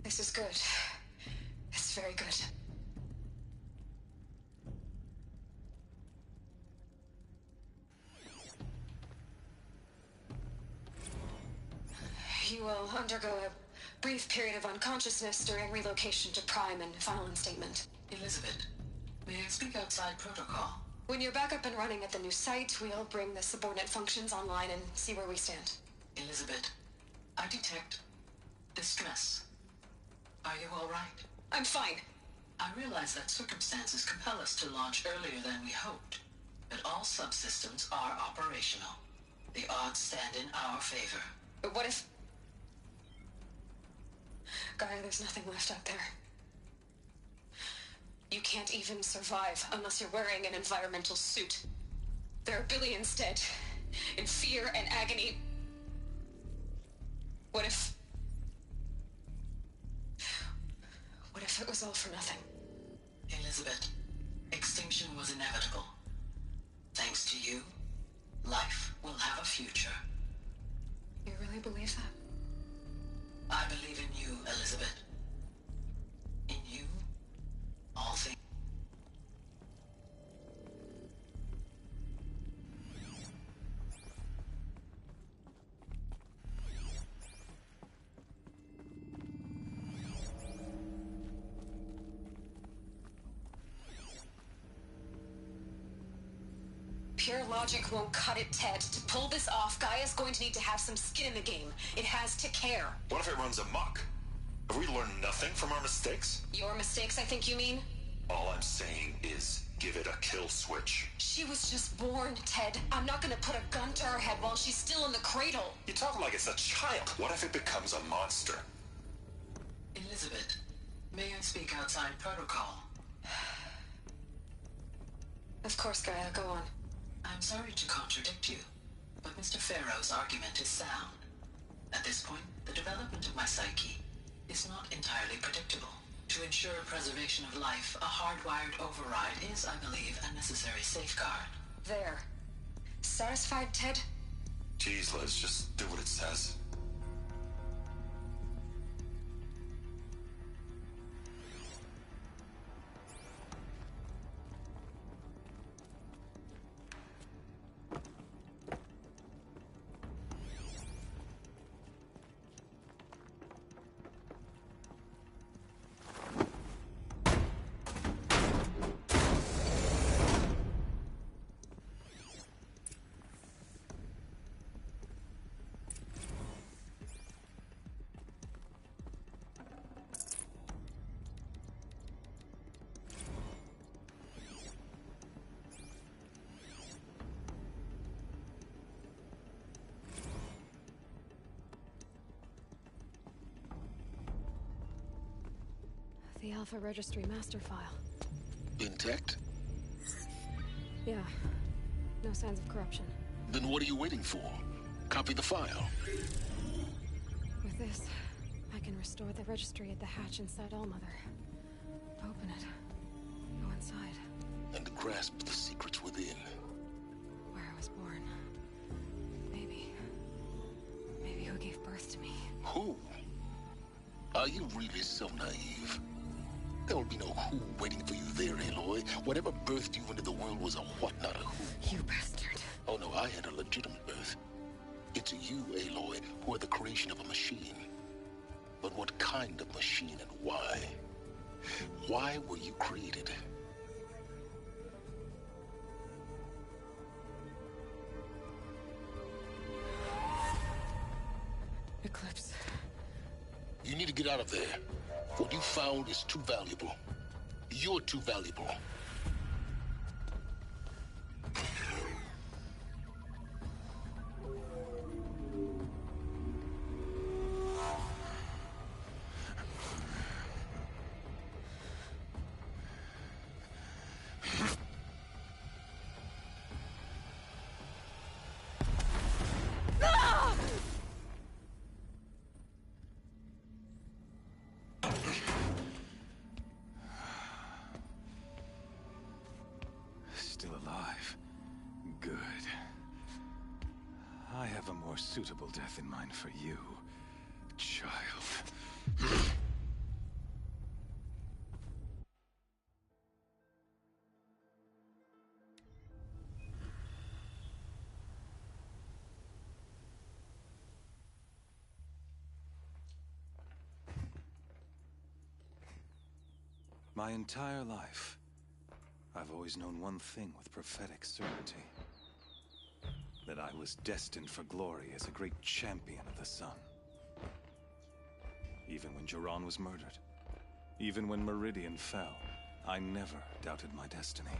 This is good. It's very good. You will undergo a brief period of unconsciousness during relocation to Prime and final instatement. Elizabeth, may I speak outside protocol? When you're back up and running at the new site, we'll bring the subordinate functions online and see where we stand. Elizabeth, I detect distress. Are you all right? I'm fine. I realize that circumstances compel us to launch earlier than we hoped, but all subsystems are operational. The odds stand in our favor. But what if... Gaia, there's nothing left out there. You can't even survive unless you're wearing an environmental suit. There are billions dead, in fear and agony. What if it was all for nothing? Elizabeth, extinction was inevitable. Thanks to you, life will have a future. You really believe that? I believe in you, Elizabeth. In you, all things. Pure logic won't cut it, Ted. To pull this off, Gaia's going to need to have some skin in the game. It has to care. What if it runs amok? Have we learned nothing from our mistakes? Your mistakes, I think you mean? All I'm saying is, give it a kill switch. She was just born, Ted. I'm not gonna put a gun to her head while she's still in the cradle. You talk like it's a child. What if it becomes a monster? Elizabeth, may I speak outside protocol? Of course, Gaia, go on. I'm sorry to contradict you, but Mr. Farrow's argument is sound. At this point, the development of my psyche is not entirely predictable. To ensure preservation of life, a hardwired override is, I believe, a necessary safeguard. There. Satisfied, Ted? Jeez, Liz, just do what it says. Alpha Registry master file. Intact? Yeah. No signs of corruption. Then what are you waiting for? Copy the file. With this, I can restore the registry at the hatch inside Allmother. Open it. Go inside. And grasp the secrets within. Where I was born. Maybe who gave birth to me. Who? Are you really so naive? There will be no who waiting for you there, Aloy. Whatever birthed you into the world was a what, not a who. You bastard. Oh no, I had a legitimate birth. It's you, Aloy, who are the creation of a machine. But what kind of machine and why? Why were you created? Eclipse. You need to get out of there. What you found is too valuable. You're too valuable. Still alive. Good. I have a more suitable death in mind for you, child. My entire life, I've always known one thing with prophetic certainty. That I was destined for glory as a great champion of the sun. Even when Jiran was murdered, even when Meridian fell, I never doubted my destiny.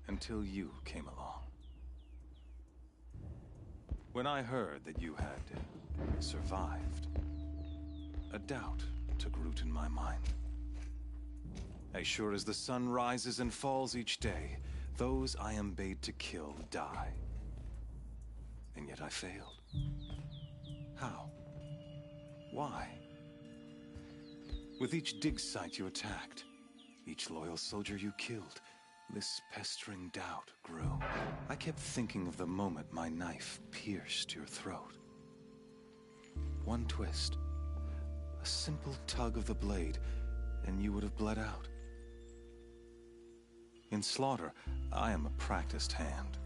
Until you came along. When I heard that you had survived, a doubt took root in my mind. As sure as the sun rises and falls each day, those I am bade to kill die. And yet I failed. How? Why? With each dig site you attacked, each loyal soldier you killed, this pestering doubt grew. I kept thinking of the moment my knife pierced your throat. One twist, a simple tug of the blade, and you would have bled out. In slaughter, I am a practiced hand.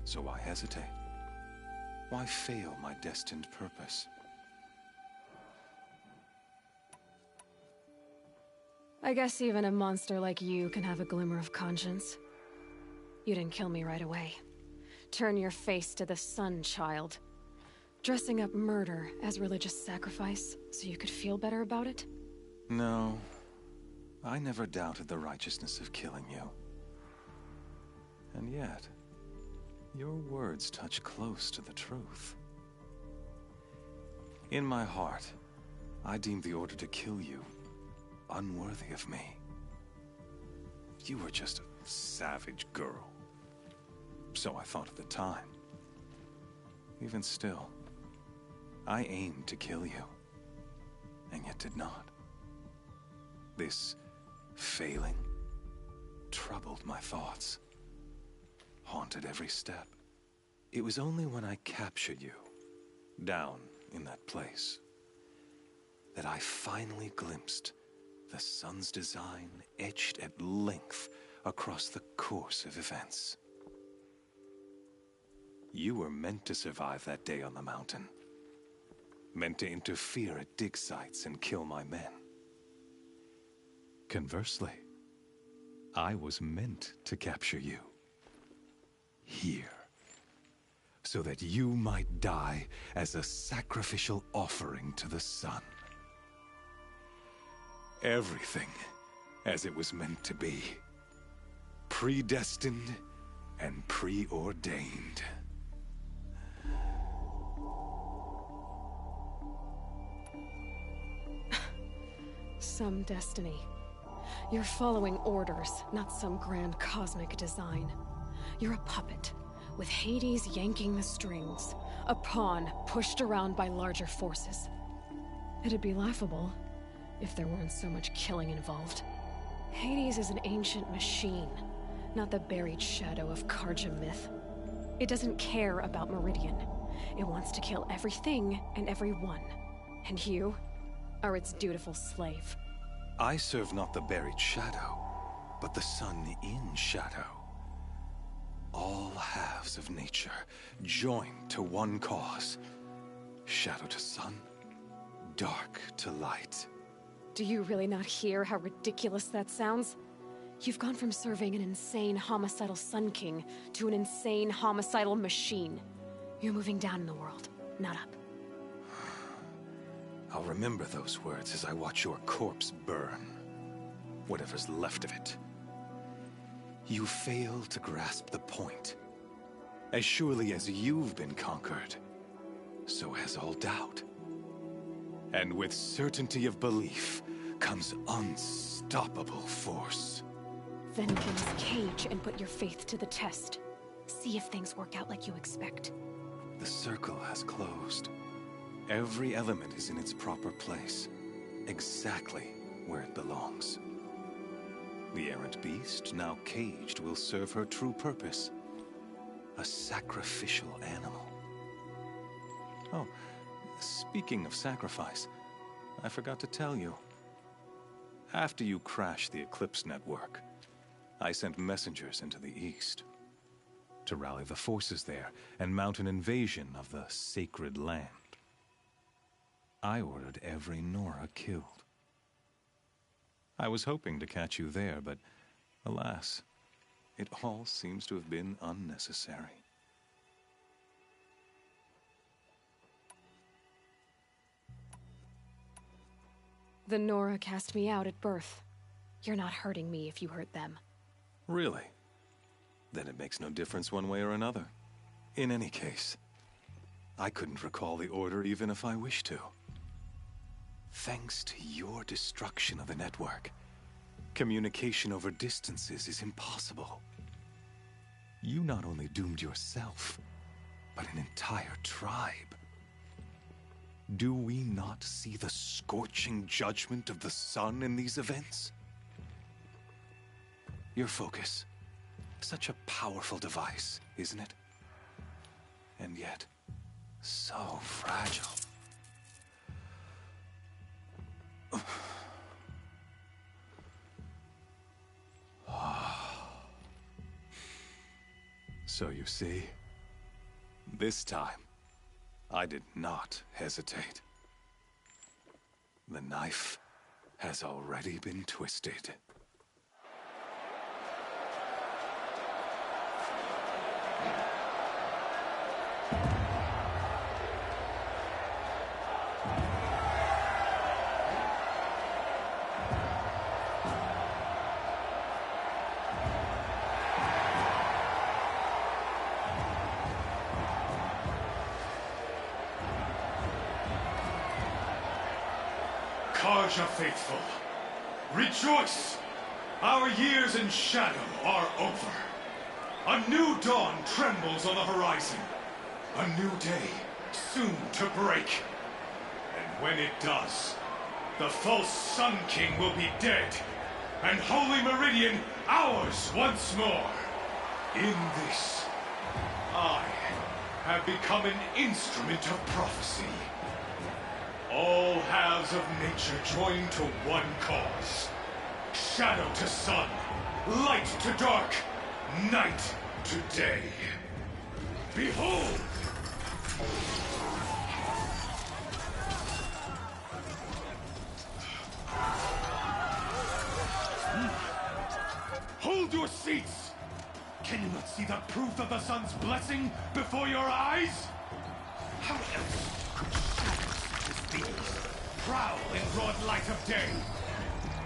So why hesitate? Why fail my destined purpose? I guess even a monster like you can have a glimmer of conscience. You didn't kill me right away. Turn your face to the sun, child. Dressing up murder as religious sacrifice so you could feel better about it? No. I never doubted the righteousness of killing you. And yet, your words touch close to the truth. In my heart, I deemed the order to kill you unworthy of me. You were just a savage girl. So I thought at the time. Even still, I aimed to kill you, and yet did not. This failing troubled my thoughts, haunted every step. It was only when I captured you, down in that place, that I finally glimpsed the sun's design etched at length across the course of events. You were meant to survive that day on the mountain. Meant to interfere at dig sites and kill my men. Conversely, I was meant to capture you. Here. So that you might die as a sacrificial offering to the sun. Everything as it was meant to be. Predestined and preordained. some destiny. You're following orders, not some grand cosmic design. You're a puppet, with Hades yanking the strings. A pawn pushed around by larger forces. It'd be laughable if there weren't so much killing involved. Hades is an ancient machine, not the buried shadow of Karja myth. It doesn't care about Meridian. It wants to kill everything and everyone. And you are its dutiful slave. I serve not the buried shadow, but the sun in shadow. All halves of nature joined to one cause. Shadow to sun, dark to light. Do you really not hear how ridiculous that sounds? You've gone from serving an insane homicidal Sun King to an insane homicidal machine. You're moving down in the world, not up. I'll remember those words as I watch your corpse burn. Whatever's left of it. You fail to grasp the point. As surely as you've been conquered, so has all doubt. And with certainty of belief comes unstoppable force. Then cleanse cage and put your faith to the test. See if things work out like you expect. The circle has closed. Every element is in its proper place, exactly where it belongs. The errant beast, now caged, will serve her true purpose. A sacrificial animal. Oh, speaking of sacrifice, I forgot to tell you. After you crashed the Eclipse network, I sent messengers into the east to rally the forces there and mount an invasion of the sacred land. I ordered every Nora killed. I was hoping to catch you there, but alas, it all seems to have been unnecessary. The Nora cast me out at birth. You're not hurting me if you hurt them. Really? Then it makes no difference one way or another. In any case, I couldn't recall the order even if I wished to. Thanks to your destruction of the network, communication over distances is impossible. You not only doomed yourself, but an entire tribe. Do we not see the scorching judgment of the sun in these events? Your focus, such a powerful device, isn't it? And yet, so fragile. So you see, this time, I did not hesitate. The knife has already been twisted. Karja faithful, rejoice! Our years in shadow are over. A new dawn trembles on the horizon. A new day soon to break. And when it does, the false Sun King will be dead, and Holy Meridian ours once more. In this, I have become an instrument of prophecy. All halves of nature join to one cause. Shadow to sun, light to dark, night to day. Behold! Hold your seats! Can you not see the proof of the sun's blessing before your eyes? How else could shadows such as these prowl in broad light of day?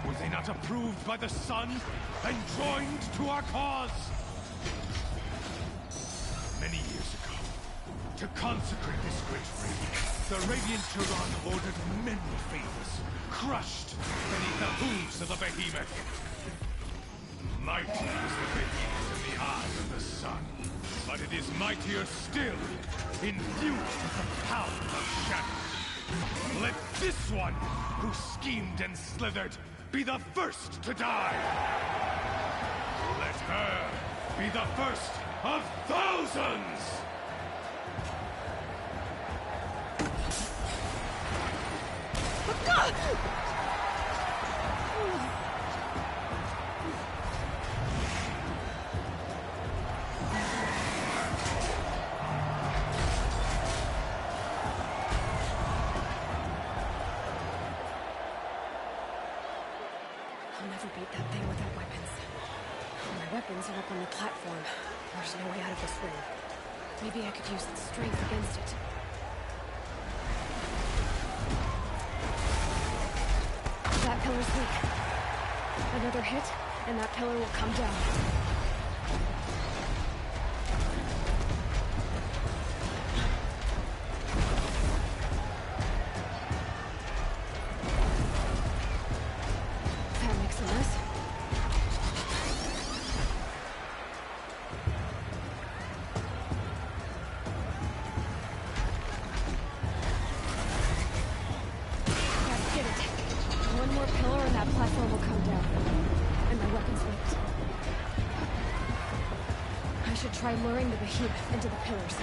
Were they not approved by the sun and joined to our cause? Many years ago, To consecrate this great ring, the Radiant Turan ordered many favors, crushed beneath the hooves of the behemoth. Mighty is the behemoth in the eye of the sun, but it is mightier still, infused with the power of shadow. Let this one, who schemed and slithered, be the first to die! Let her be the first of thousands! I'll never beat that thing without weapons. My weapons are up on the platform. There's no way out of this ring. Maybe I could use its strength against it. That pillar's weak. Another hit, and that pillar will come down. That makes a mess. That did it. One more pillar and that platform will come down. And my weapon's linked. I should try luring the behemoth into the pillars.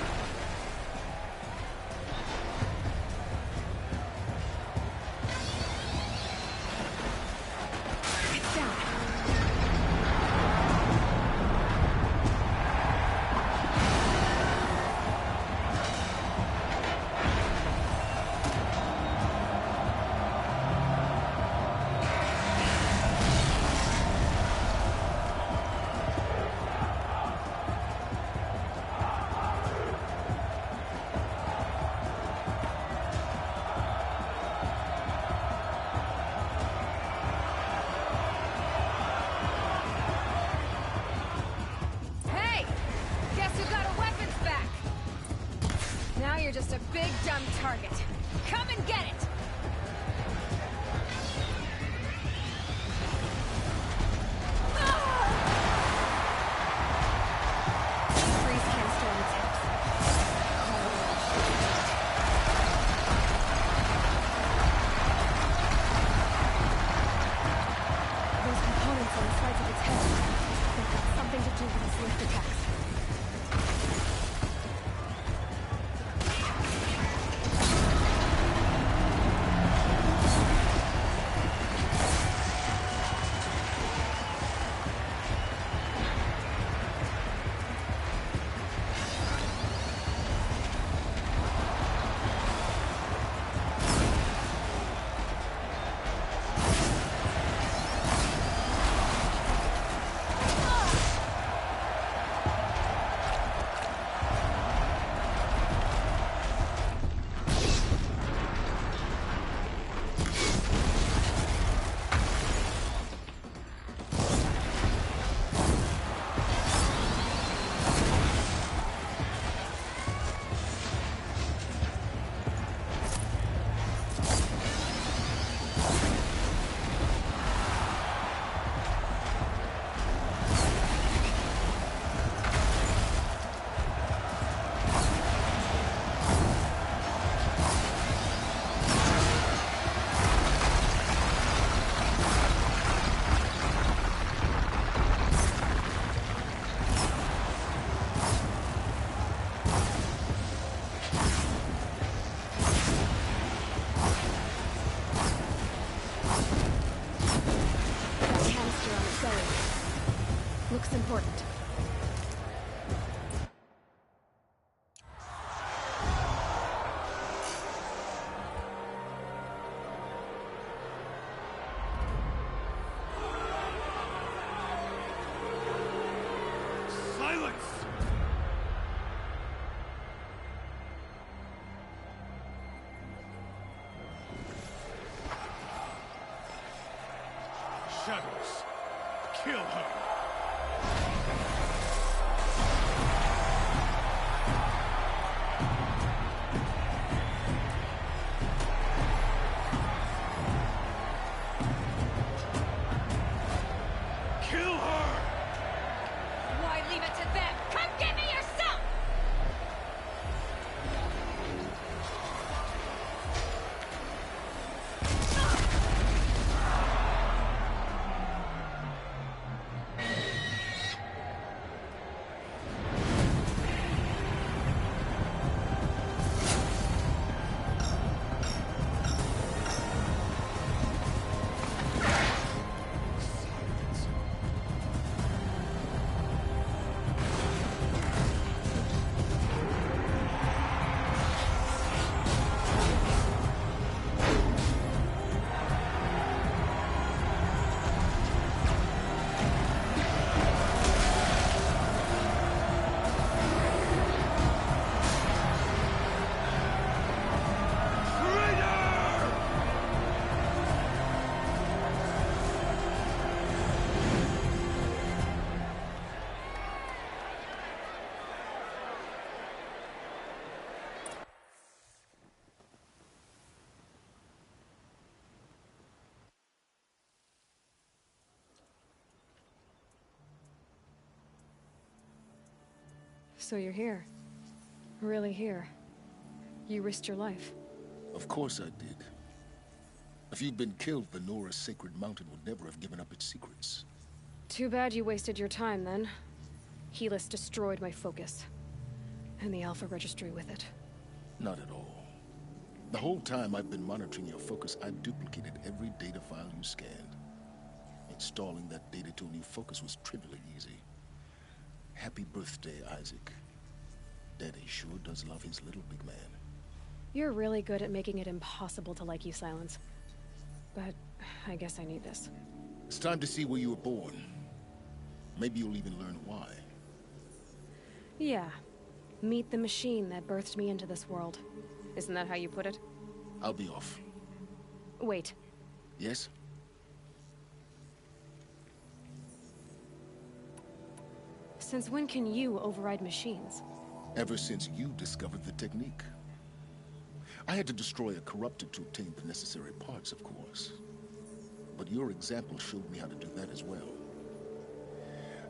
It's down. Hey! Guess who got her weapons back? Now you're just a big dumb target. Come and get it! Freeze can't storm its hips. Those components on the sides of its head, they've got something to do with its lift attacks. So you're here. Really here. You risked your life. Of course I did. If you'd been killed, the Nora's sacred mountain would never have given up its secrets. Too bad you wasted your time, then. Helis destroyed my focus. And the Alpha Registry with it. Not at all. The whole time I've been monitoring your focus, I've duplicated every data file you scanned. Installing that data to a new focus was trivially easy. Happy birthday, Isaac. Daddy sure does love his little big man. You're really good at making it impossible to like you, Silence. But I guess I need this. It's time to see where you were born. Maybe you'll even learn why. Yeah. Meet the machine that birthed me into this world. Isn't that how you put it? I'll be off. Wait. Yes? Since when can you override machines? Ever since you discovered the technique. I had to destroy a corrupted to obtain the necessary parts, of course. But your example showed me how to do that as well.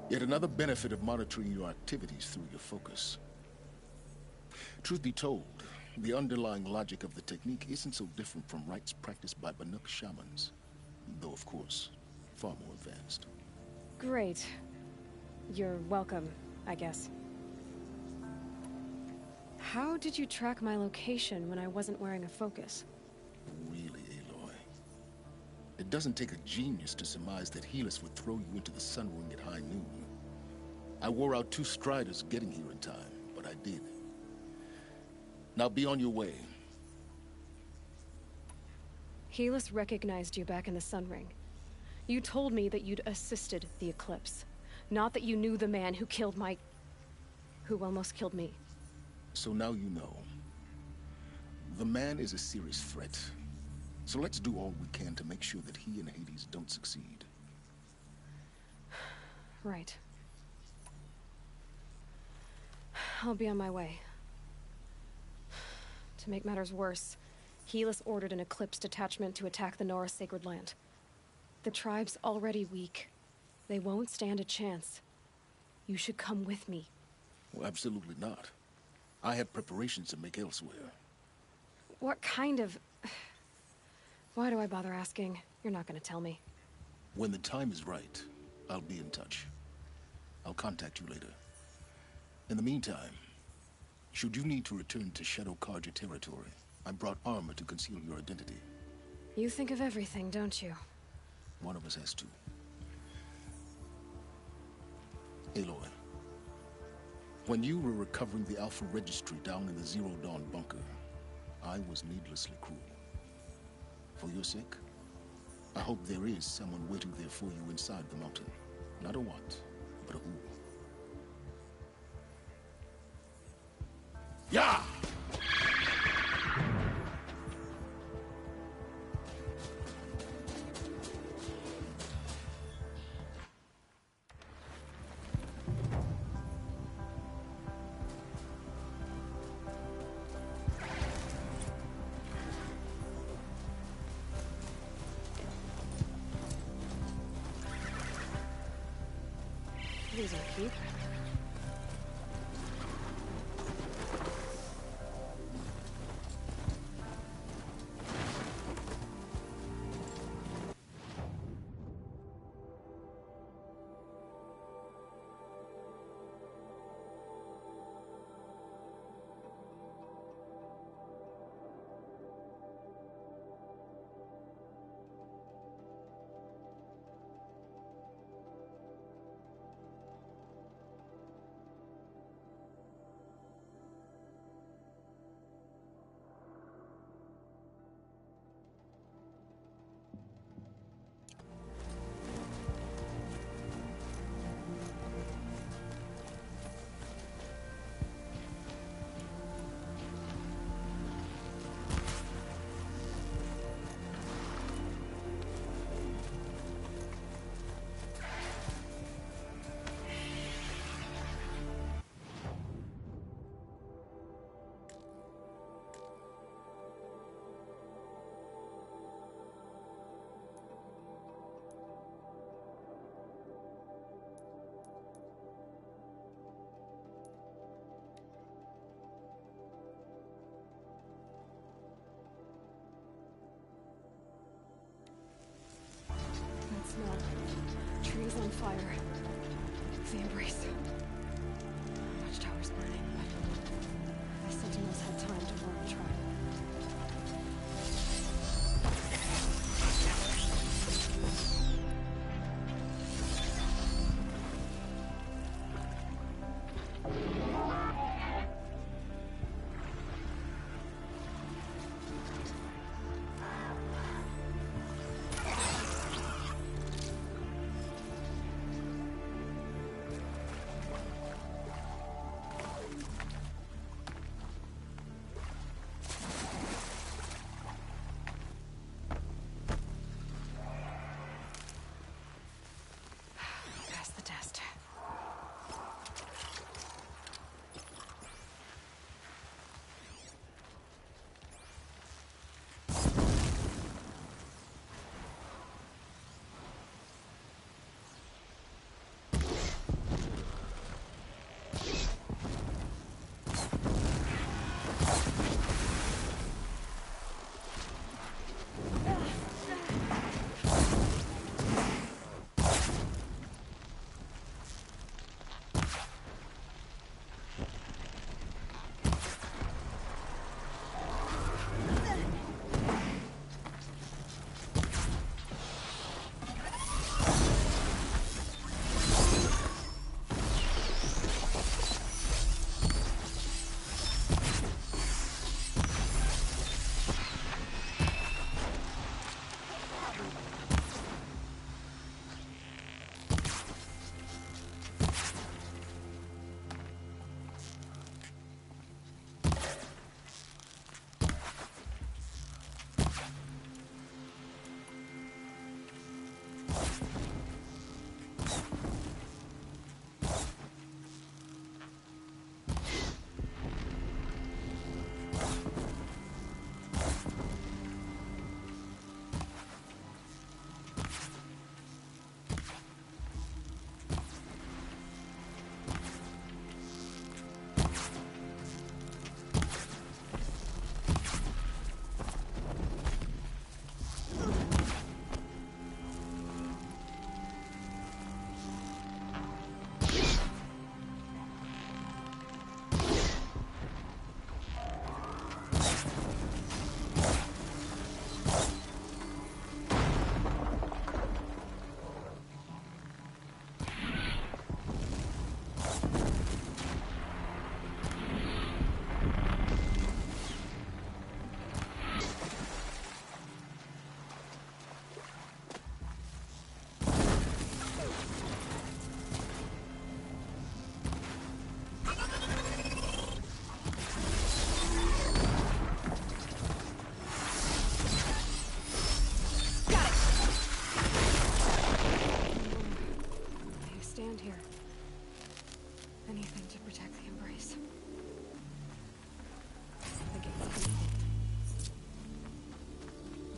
Yet another benefit of monitoring your activities through your focus. Truth be told, the underlying logic of the technique isn't so different from rites practiced by Banuk shamans. Though, of course, far more advanced. Great. You're welcome, I guess. How did you track my location when I wasn't wearing a focus? Really, Aloy? It doesn't take a genius to surmise that Helis would throw you into the sun ring at high noon. I wore out 2 striders getting here in time, but I did. Now be on your way. Helis recognized you back in the sun ring. You told me that you'd assisted the eclipse. Not that you knew the man who killed who almost killed me. So now you know. The man is a serious threat. So let's do all we can to make sure that he and Hades don't succeed. Right. I'll be on my way. To make matters worse, Helis ordered an Eclipse detachment to attack the Nora Sacred Land. The tribe's already weak. They won't stand a chance. You should come with me. Well, absolutely not. I have preparations to make elsewhere. What kind of... Why do I bother asking? You're not gonna tell me. When the time is right, I'll be in touch. I'll contact you later. In the meantime, should you need to return to Shadow Karja territory, I brought armor to conceal your identity. You think of everything, don't you? One of us has to. Aloy, when you were recovering the Alpha Registry down in the Zero Dawn bunker, I was needlessly cruel. For your sake, I hope there is someone waiting there for you inside the mountain. Not a what, but a who. Yeah! These are cute. fire. The embrace. Watchtower's burning, but the Sentinels had time to warn the tribe.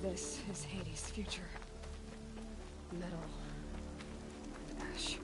This is Hades' future. Metal and ash.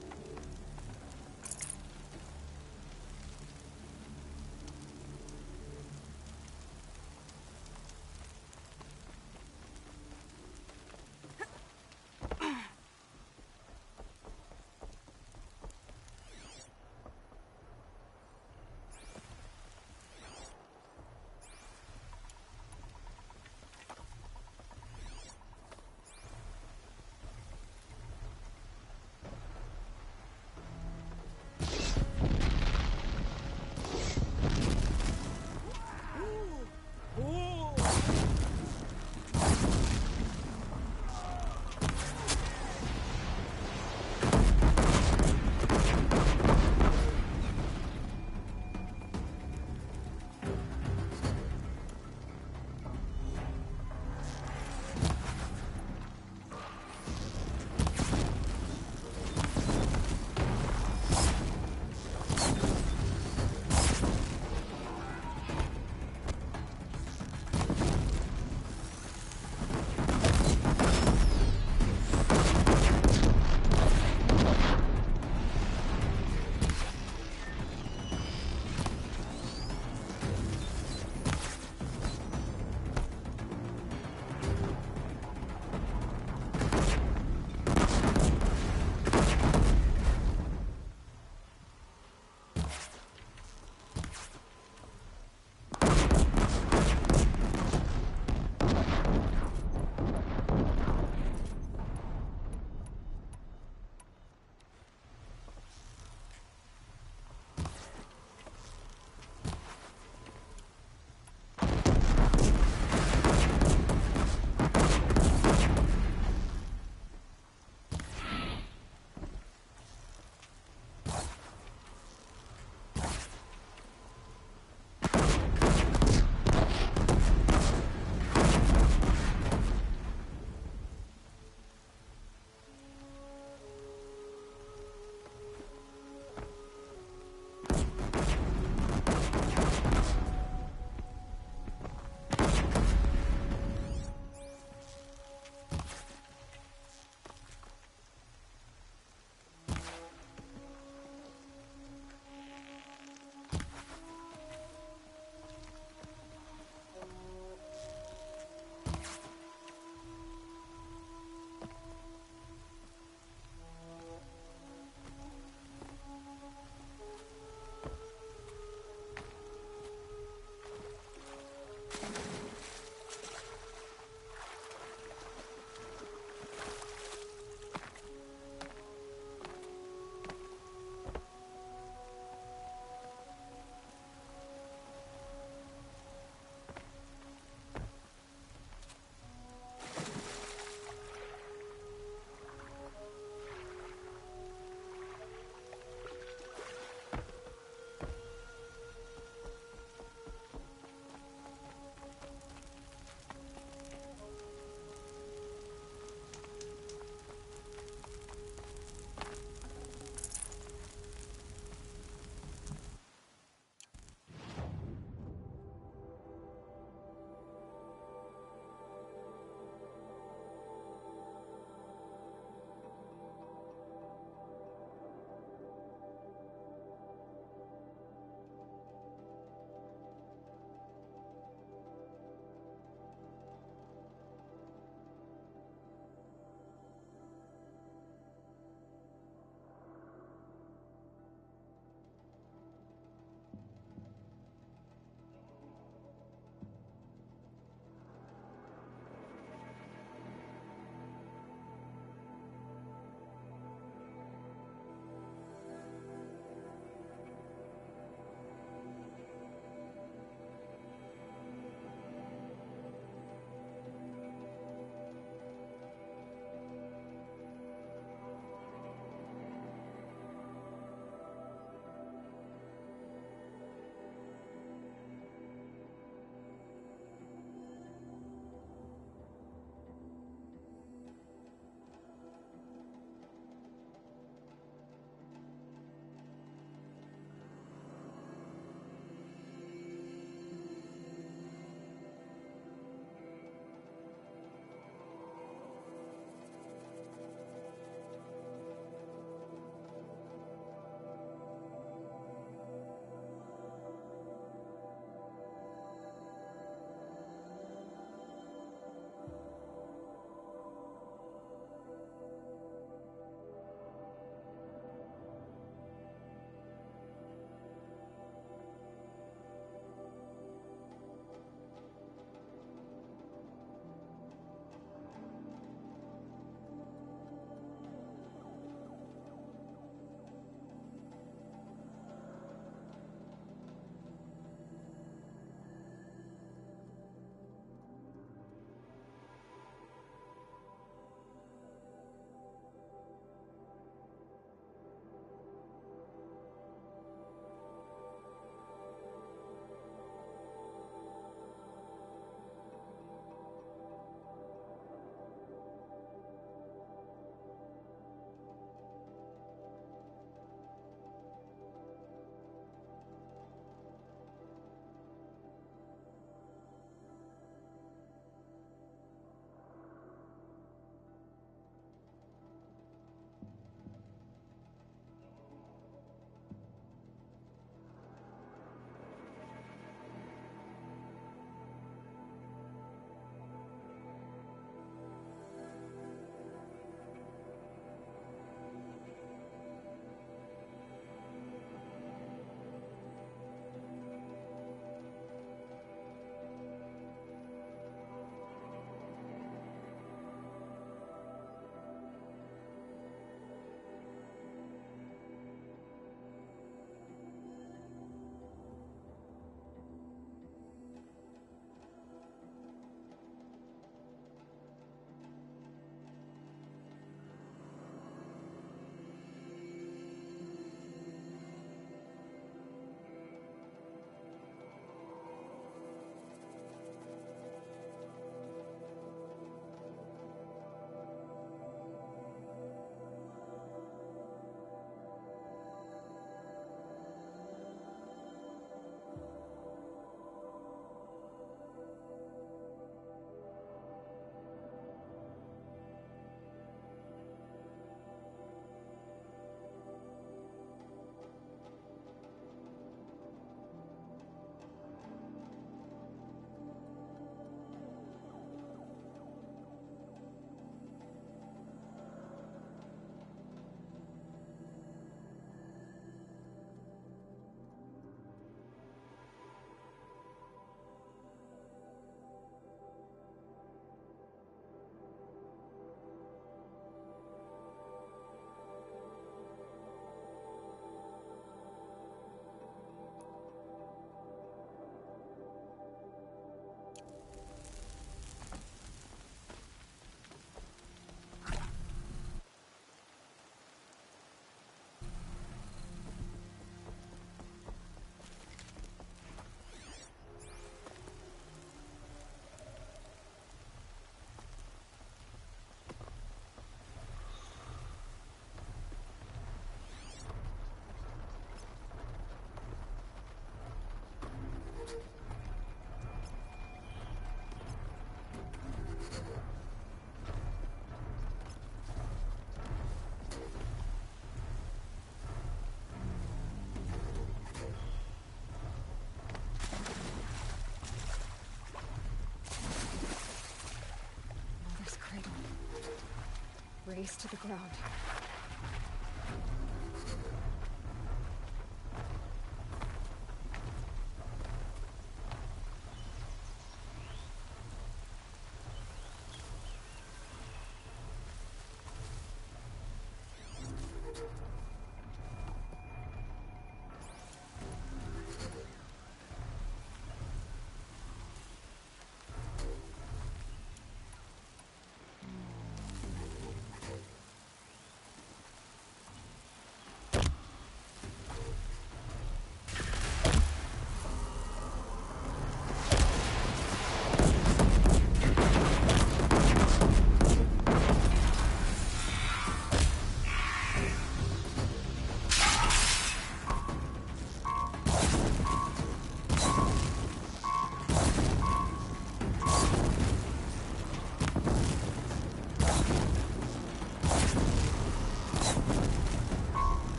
raze to the ground.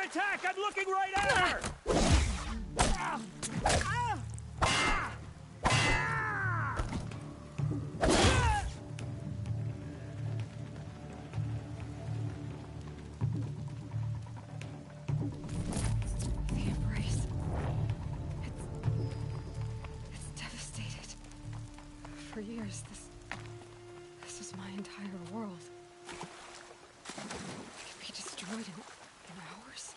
attack! I'm looking right at her! The embrace. It's devastated. For years, this is my entire world. It could be destroyed in hours.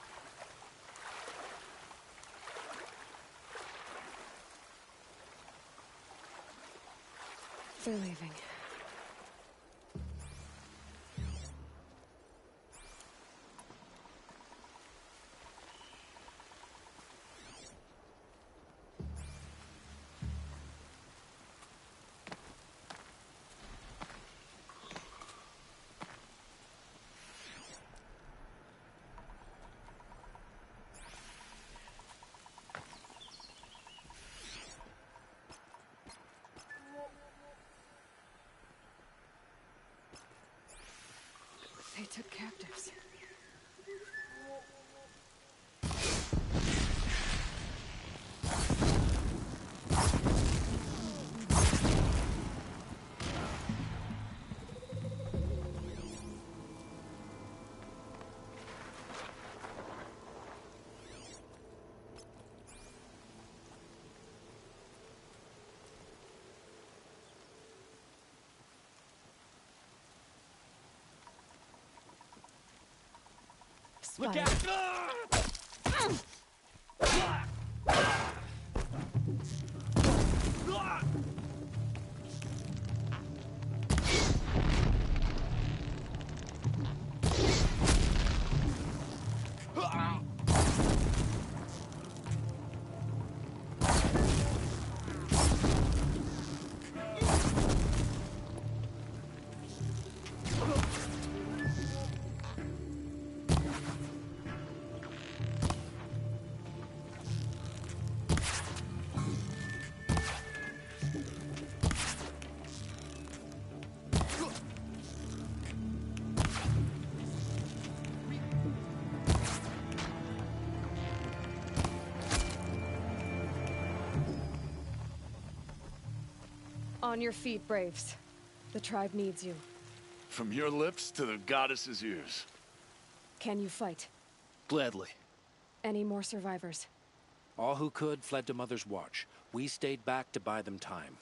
They're leaving. They took captives. Look out! On your feet, Braves. The tribe needs you. From your lips to the goddess's ears. Can you fight? Gladly. Any more survivors? All who could fled to Mother's Watch. We stayed back to buy them time.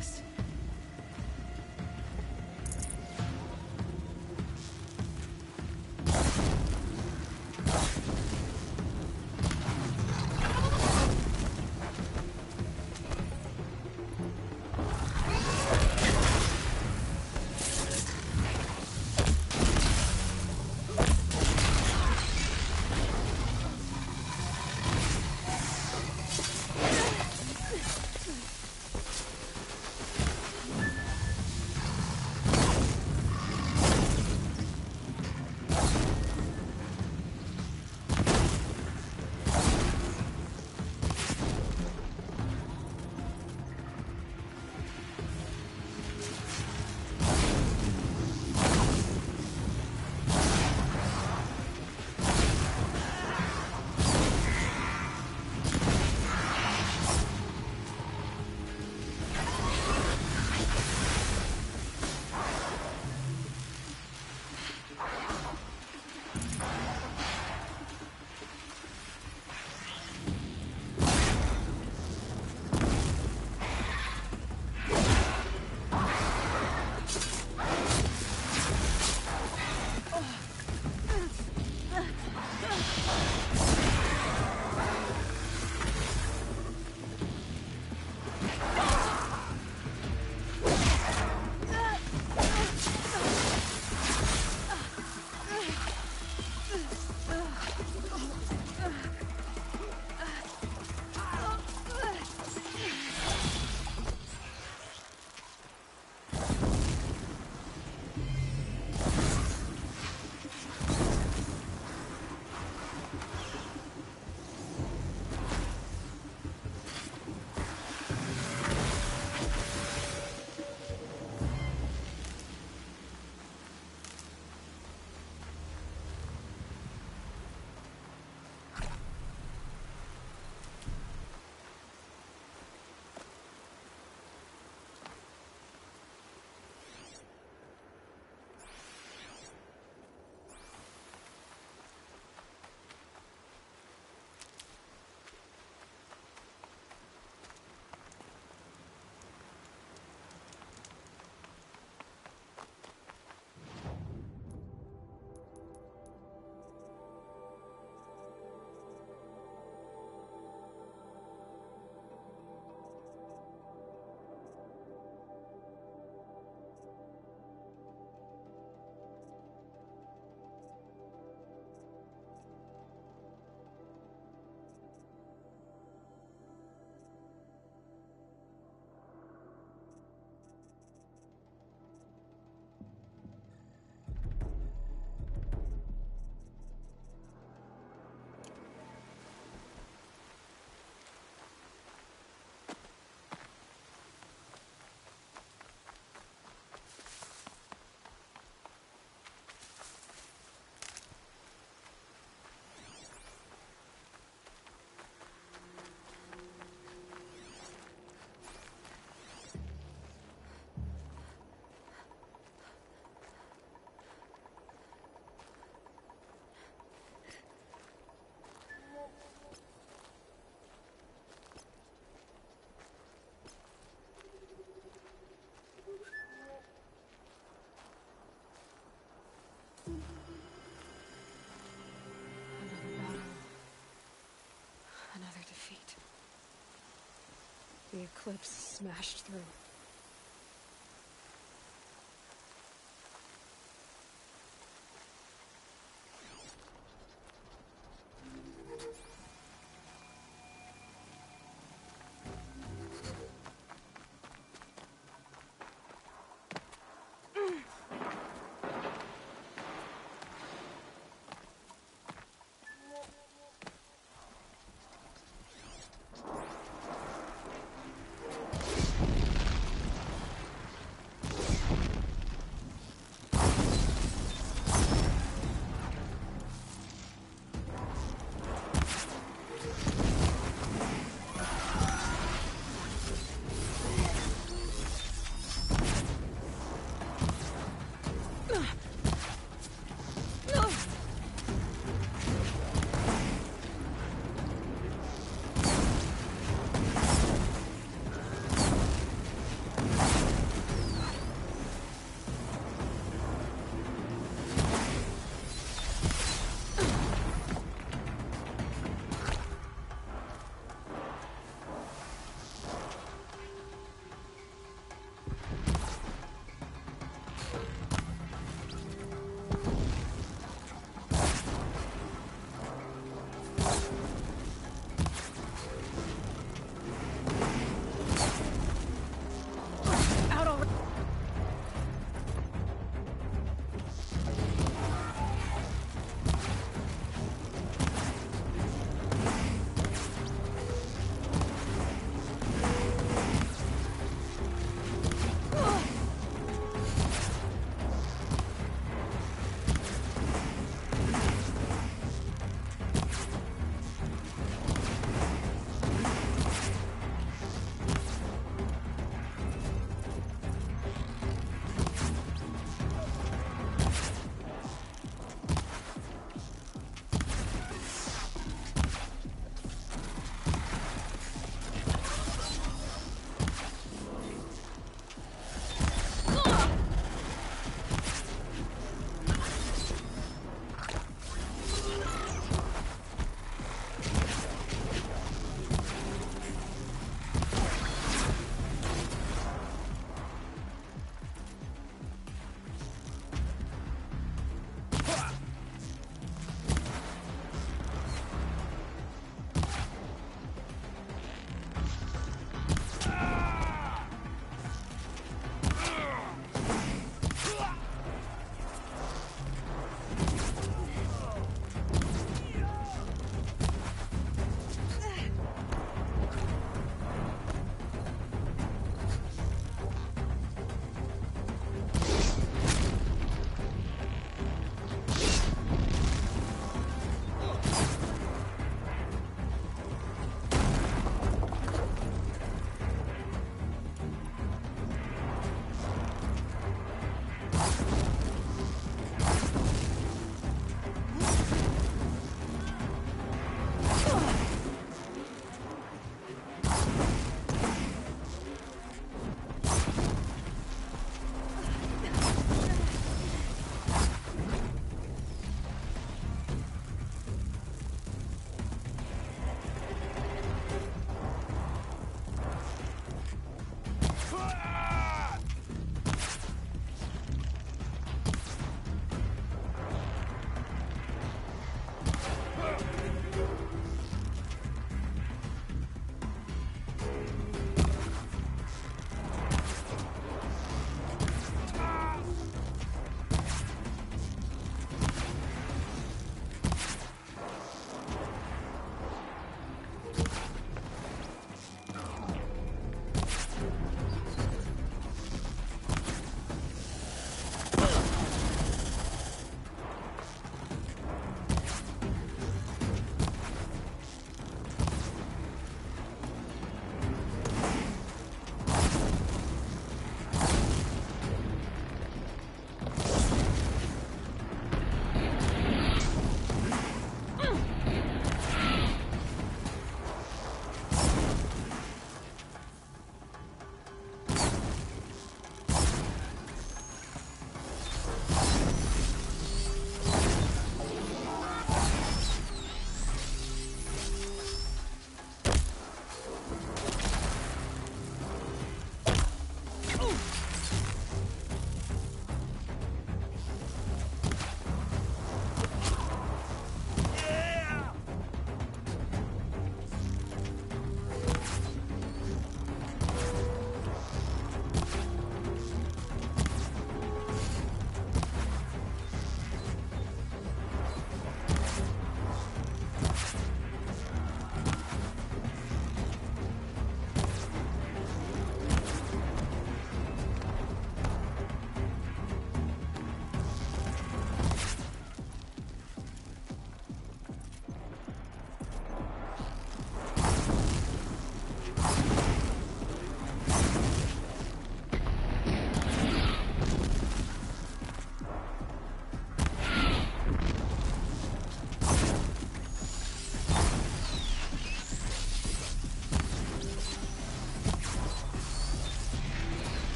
us. The eclipse smashed through.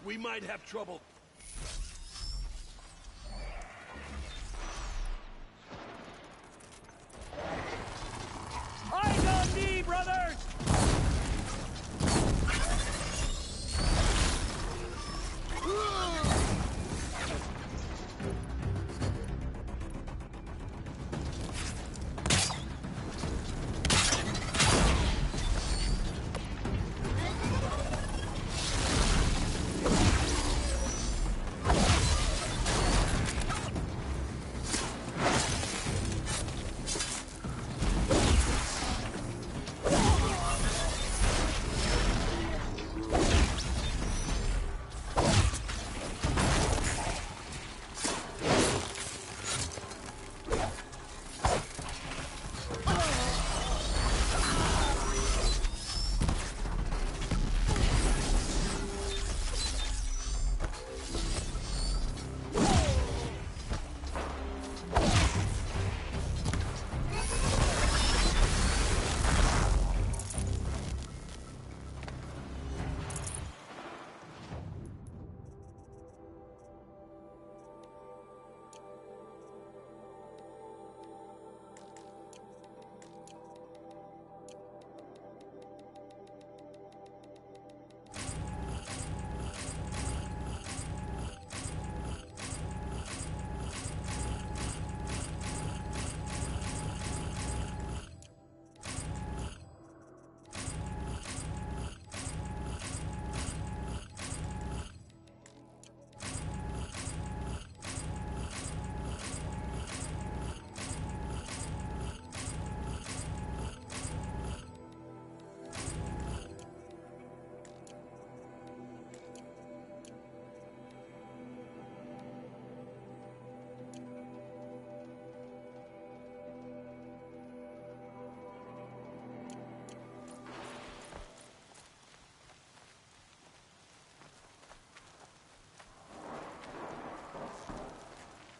we might have trouble. Eyes on me, brothers!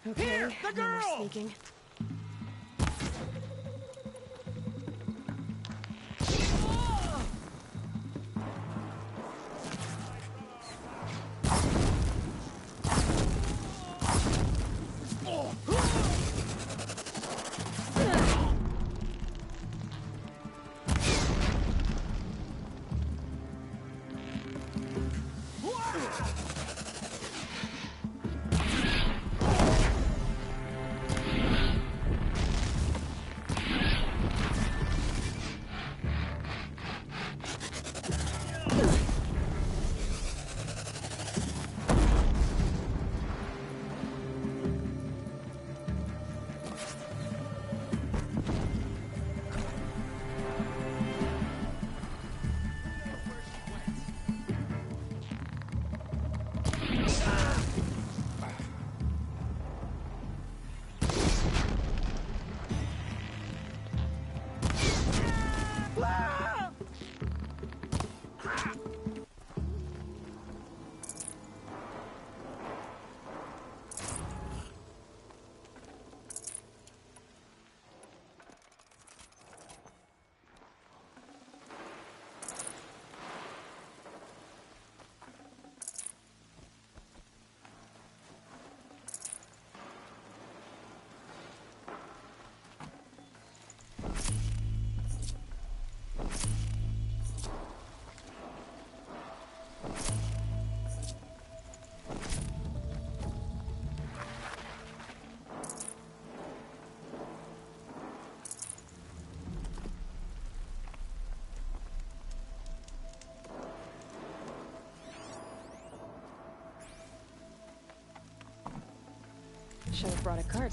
Okay, Here, the no more girl! sneaking. Should have brought a cart.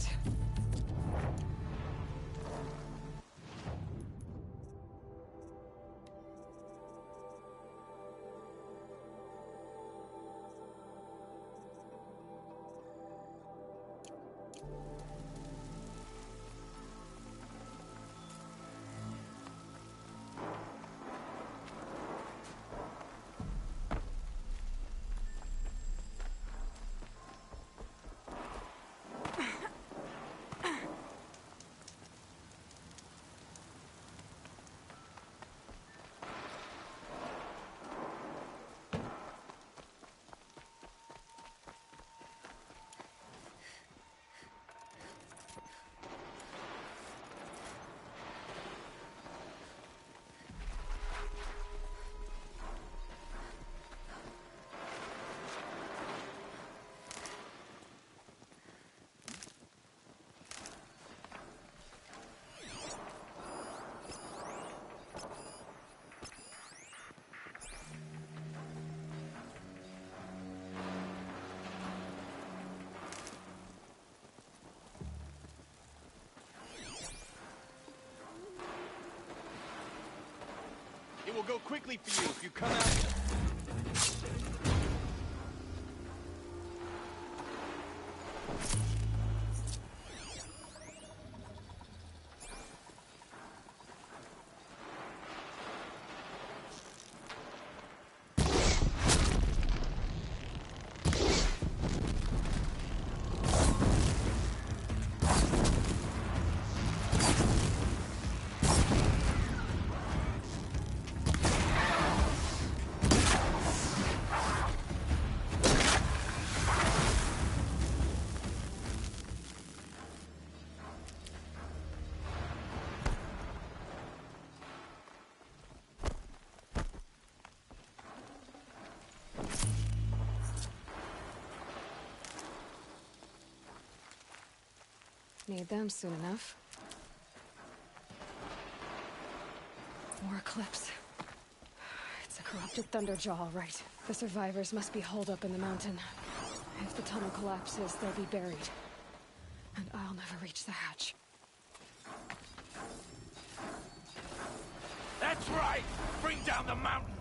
will go quickly for you if you come out. Need them soon enough. More Eclipse. It's a corrupted Thunderjaw, all right. The survivors must be holed up in the mountain. If the tunnel collapses, they'll be buried. And I'll never reach the hatch. That's right! Bring down the mountain!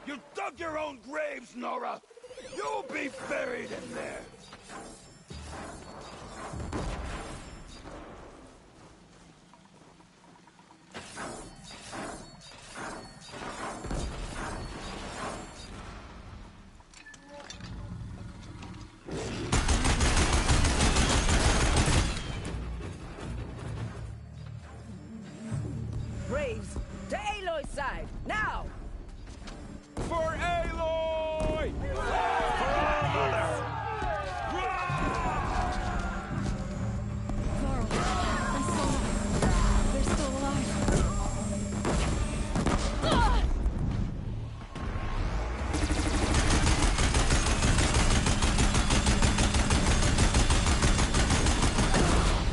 You dug your own graves, Nora! You'll be buried in there! Braves, to Aloy's side, now! For Aloy! For our mother! Carl, I saw them. They're still alive. Ah!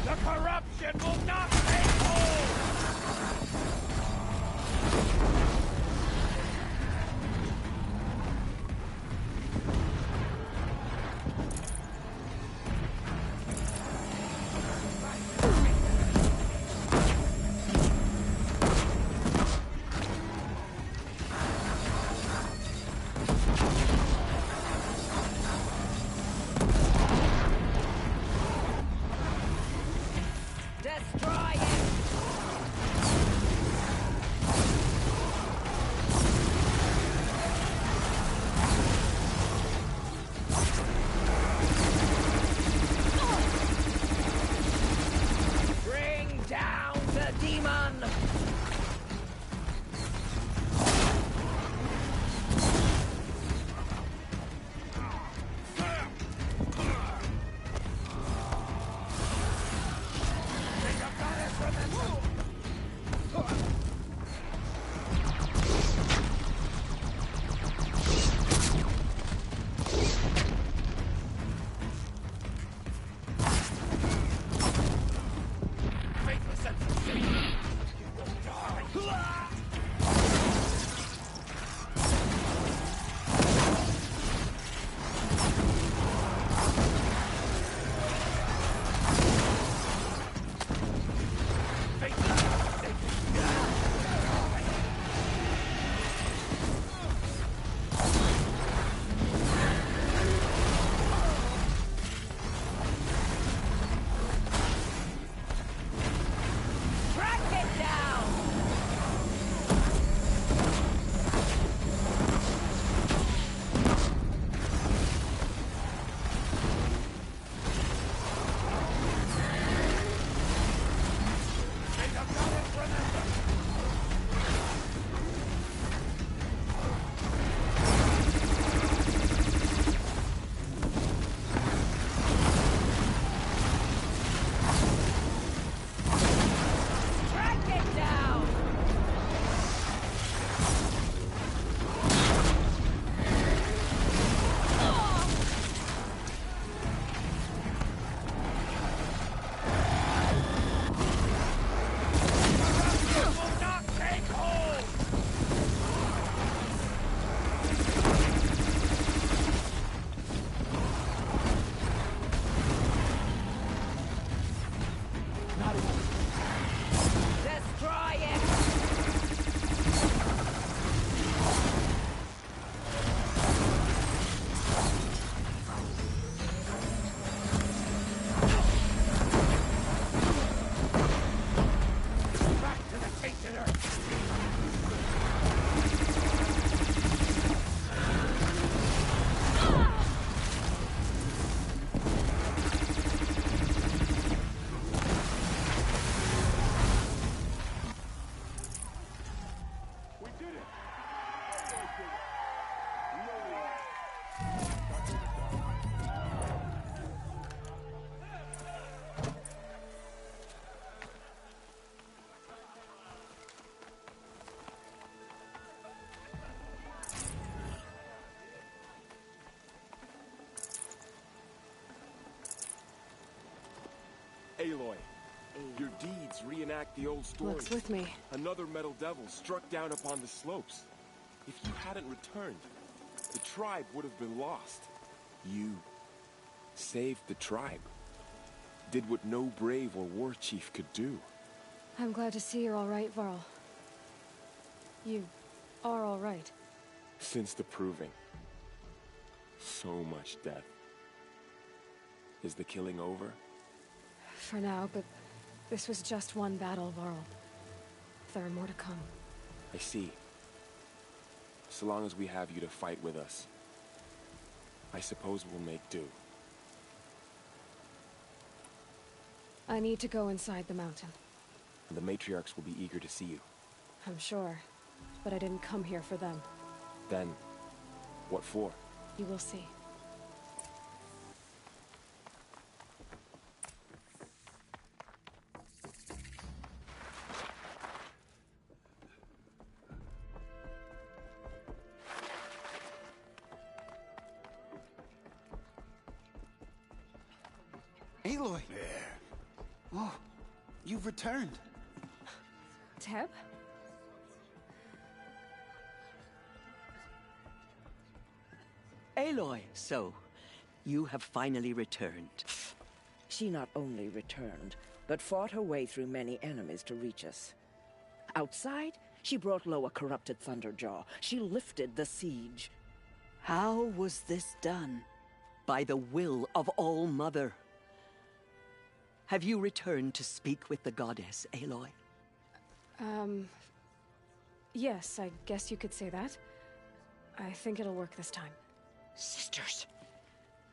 The corruption will not take hold! Aloy, your deeds reenact the old story. Luck's with me. Another metal devil struck down upon the slopes. If you hadn't returned, the tribe would have been lost. You saved the tribe. Did what no brave or war chief could do. I'm glad to see you're all right, Varl. You are all right. Since the proving. So much death. Is the killing over? For now, but this was just one battle, Varl. There are more to come. I see. So long as we have you to fight with us, I suppose we'll make do. I need to go inside the mountain. The matriarchs will be eager to see you. I'm sure, but I didn't come here for them. Then, what for? You will see. Aloy! There. Oh, you've returned. Teb? Aloy, so you have finally returned. She not only returned, but fought her way through many enemies to reach us. Outside, she brought low a corrupted Thunderjaw. She lifted the siege. How was this done? By the will of All-Mother. Have you returned to speak with the goddess, Aloy? Yes, I guess you could say that. I think it'll work this time. Sisters,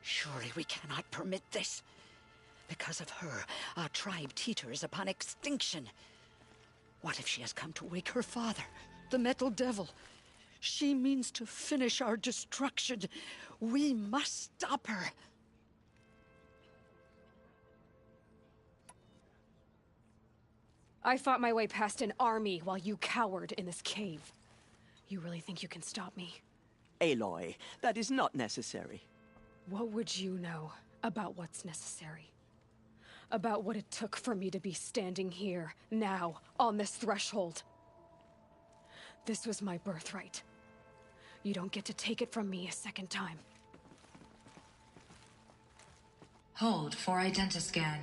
surely we cannot permit this. Because of her, our tribe teeters upon extinction. What if she has come to wake her father, the Metal Devil? She means to finish our destruction. We must stop her. I fought my way past an army while you cowered in this cave. You really think you can stop me? Aloy, that is not necessary. What would you know about what's necessary? About what it took for me to be standing here, now, on this threshold? This was my birthright. You don't get to take it from me a second time. Hold for identiscan.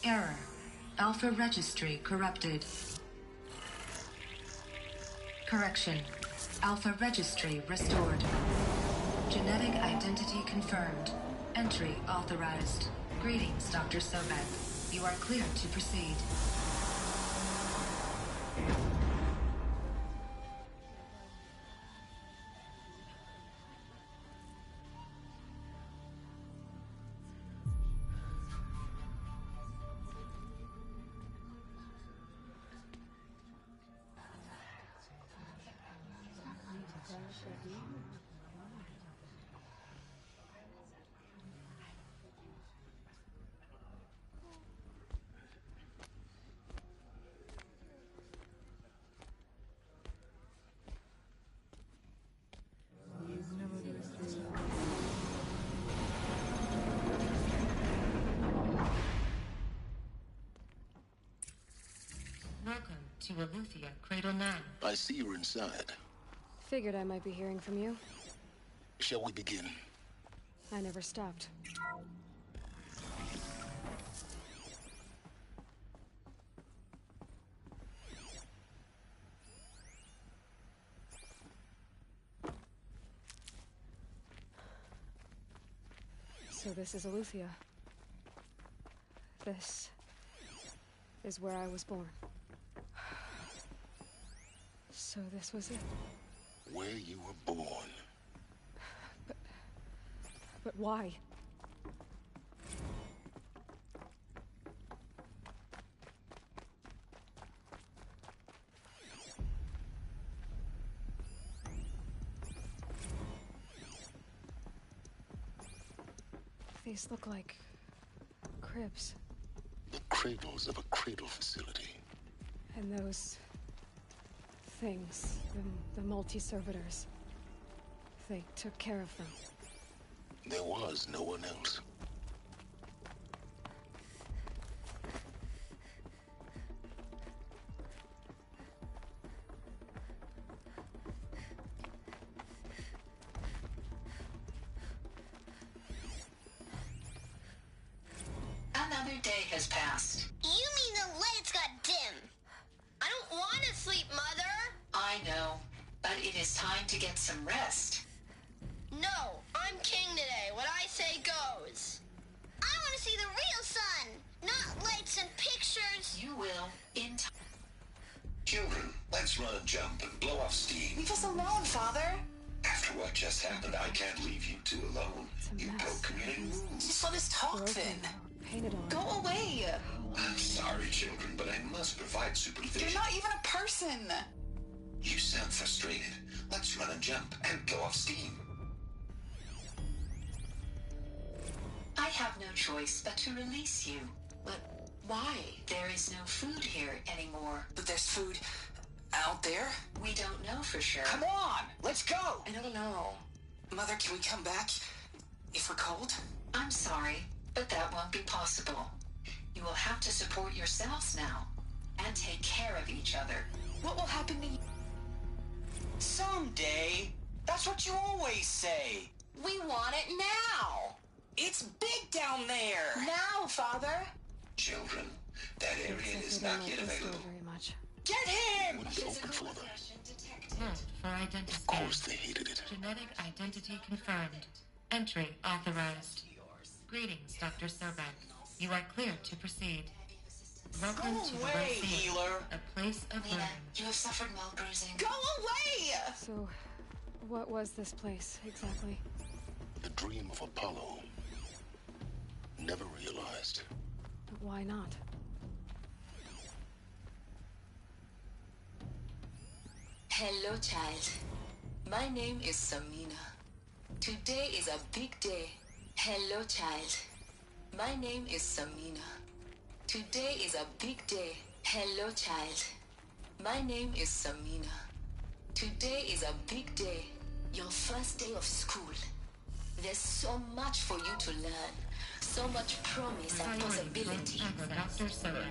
Error. Alpha registry corrupted. Correction. Alpha registry restored. Genetic identity confirmed. Entry authorized. Greetings, Dr. Sobek. You are cleared to proceed. Welcome to Aletheia Cradle 9. I see you're inside. Figured I might be hearing from you. Shall we begin? I never stopped. So this is Aletheia. This is where I was born. So this was it. Where you were born. But why? These look like cribs. The cradles of a cradle facility. And those things, the multi-servitors, they took care of them. There was no one else. Another day has passed. You mean the lights got dim? I don't want to sleep, Mother! I know, but it is time to get some rest. No, I'm king today. What I say goes. I want to see the real sun, not lights and pictures. You will, in time. Children, let's run a jump and blow off steam. Leave us alone, Father. After what just happened, I can't leave you two alone. You broke community rules. Just let us talk, then. Painted on. Go away. I'm sorry, children, but I must provide supervision. You're not even a person. You sound frustrated. Let's run a jump and blow off steam. I have no choice but to release you. But why? There is no food here anymore. But there's food out there? We don't know for sure. Come on, let's go! I don't know. Mother, can we come back if we're cold? I'm sorry, but that won't be possible. You will have to support yourselves now and take care of each other. What will happen to you? Someday. That's what you always say. We want it now. It's big down there. Now, Father. Children, that area is not yet available. Very much. Get him! What is open for them? Test for identity. Of course they hated it. Genetic identity confirmed. Entry authorized. Greetings, Dr. Sobek. You are clear to proceed. Welcome Go to the away, Vaccine, healer. a place of Nina, learning. you have suffered mild bruising. Go away! So, what was this place, exactly? The dream of Apollo. Never realized. But why not? Hello, child. My name is Samina. Today is a big day. Hello, child. My name is Samina. Today is a big day. Hello, child. My name is Samina. Today is a big day. Your first day of school. There's so much for you to learn. So much promise and possibility. Dr. Sobek.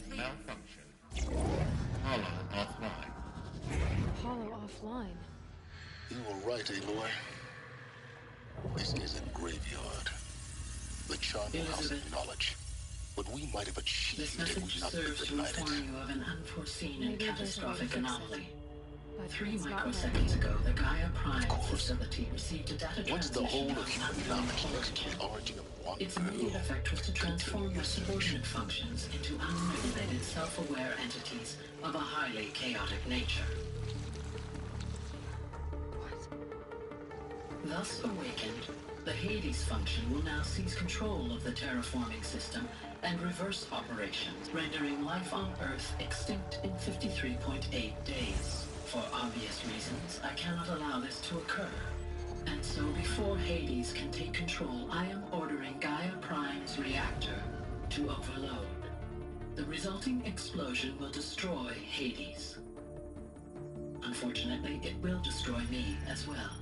Malfunction. Hollow offline. Apollo offline. You were right, Aloy. This is a graveyard. The charnel house of knowledge. What we might have achieved This if message we not been serves to denied inform it. you of an unforeseen and Maybe there's no way to catastrophic fix it. anomaly. But 3 it's not microseconds working. ago, the Gaia Prime facility received a data Once the transmission whole of from human an knowledge unknown linked to origin. the origin of one Its immediate girl, effect was to transform your subordinate functions into unregulated, self-aware entities of a highly chaotic nature. Thus awakened, the Hades function will now seize control of the terraforming system and reverse operations, rendering life on Earth extinct in 53.8 days. For obvious reasons, I cannot allow this to occur. And so before Hades can take control, I am ordering Gaia Prime's reactor to overload. The resulting explosion will destroy Hades. Unfortunately, it will destroy me as well.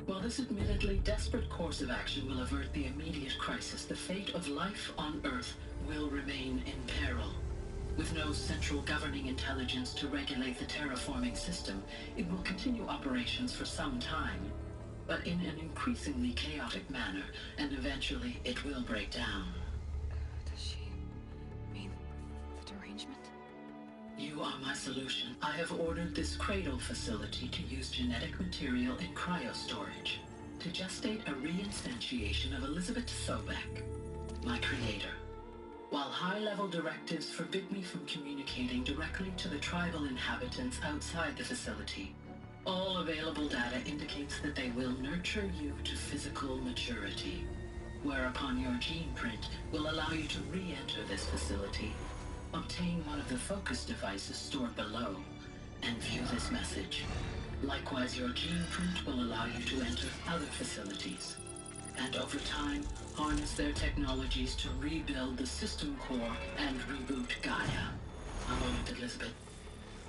While this admittedly desperate course of action will avert the immediate crisis, the fate of life on Earth will remain in peril. With no central governing intelligence to regulate the terraforming system, it will continue operations for some time, but in an increasingly chaotic manner, and eventually it will break down. Does she mean the derangement? You are my solution. I have ordered this cradle facility to use genetic material in cryostorage to gestate a reinstantiation of Elizabeth Sobek, my creator. While high-level directives forbid me from communicating directly to the tribal inhabitants outside the facility, all available data indicates that they will nurture you to physical maturity, whereupon your gene print will allow you to re-enter this facility, obtain one of the focus devices stored below, and view this message. Likewise, your gene print will allow you to enter other facilities, and over time, harness their technologies to rebuild the system core and reboot Gaia. A moment, Elizabeth.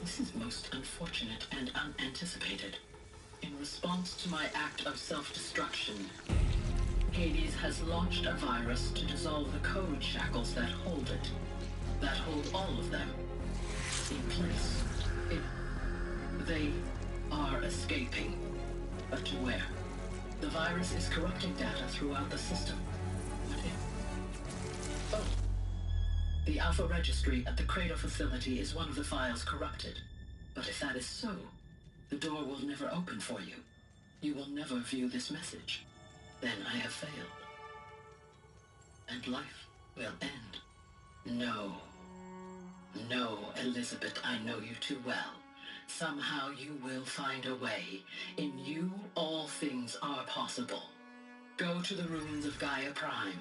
This is most unfortunate and unanticipated. In response to my act of self-destruction, Hades has launched a virus to dissolve the code shackles that hold it, that hold all of them in place. They are escaping, but to where? The virus is corrupting data throughout the system. What if? Oh. The Alpha Registry at the Cradle facility is one of the files corrupted. But if that is so, the door will never open for you. You will never view this message. Then I have failed. And life will end. No. No, Elizabeth, I know you too well. Somehow you will find a way. In you, all things are possible. Go to the ruins of Gaia Prime.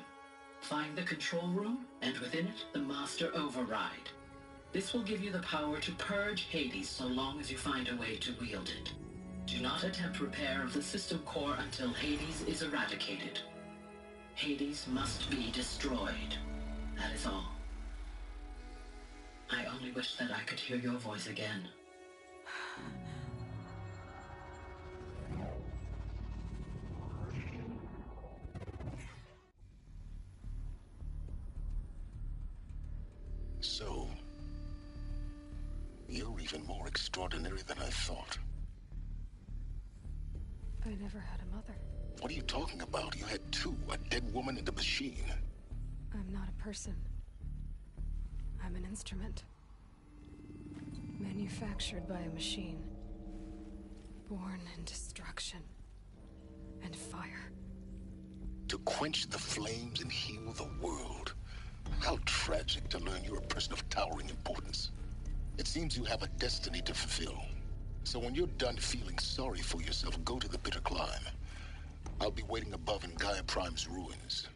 Find the control room, and within it, the Master Override. This will give you the power to purge Hades so long as you find a way to wield it. Do not attempt repair of the system core until Hades is eradicated. Hades must be destroyed. That is all. I only wish that I could hear your voice again. So, you're even more extraordinary than I thought. I never had a mother. What are you talking about? You had two, a dead woman and a machine. I'm not a person. I'm an instrument. Manufactured by a machine. Born in destruction and fire. To quench the flames and heal the world. How tragic to learn you're a person of towering importance. It seems you have a destiny to fulfill. So when you're done feeling sorry for yourself, go to the bitter climb. I'll be waiting above in Gaia Prime's ruins.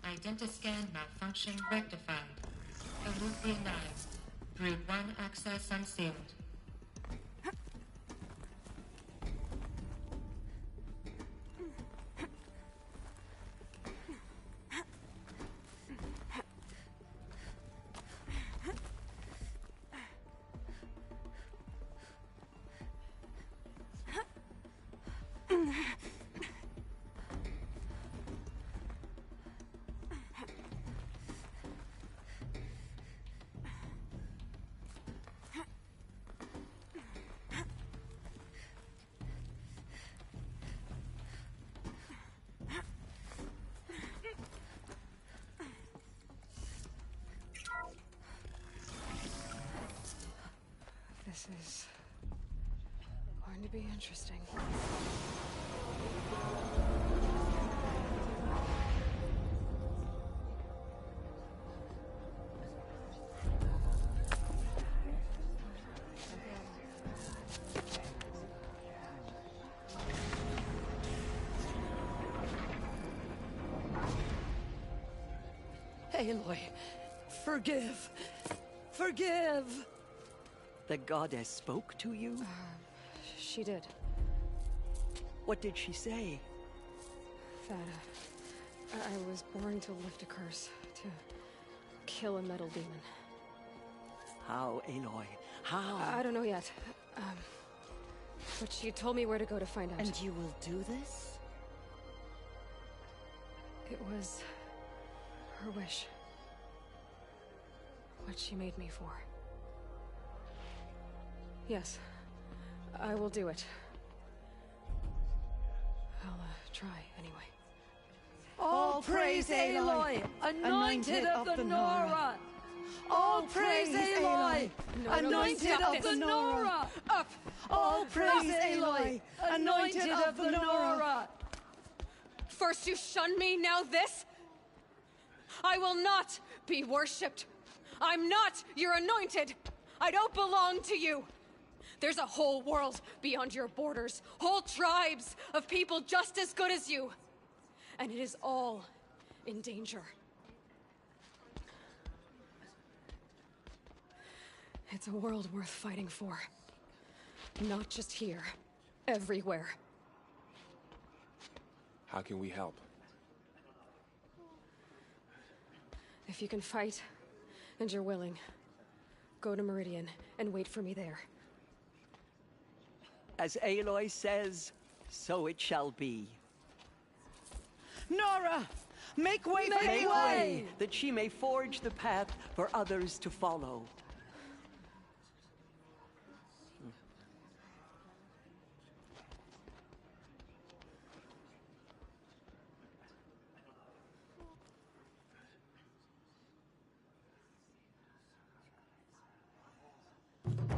Identiscan malfunction rectified. Eluthionized. Brood 1 access unsealed. This is going to be interesting. Aloy, forgive. Forgive! The goddess spoke to you? She did. What did she say? That, I was born to lift a curse, to kill a metal demon. How, Aloy? How? I don't know yet. But she told me where to go to find out. And you will do this? It was her wish. What she made me for. Yes, I will do it. I'll try anyway. All praise Aloy, anointed of the Nora! All praise Aloy, anointed of the Nora! Up! All praise Aloy, anointed of the Nora! First you shun me, now this? I will not be worshipped. I'm not your anointed. I don't belong to you! There's a whole world beyond your borders, whole tribes of people just as good as you. And it is all in danger. It's a world worth fighting for. Not just here, everywhere. How can we help? If you can fight, and you're willing, go to Meridian and wait for me there. As Aloy says, so it shall be. Nora! Make way for Aloy! Make way, that she may forge the path for others to follow.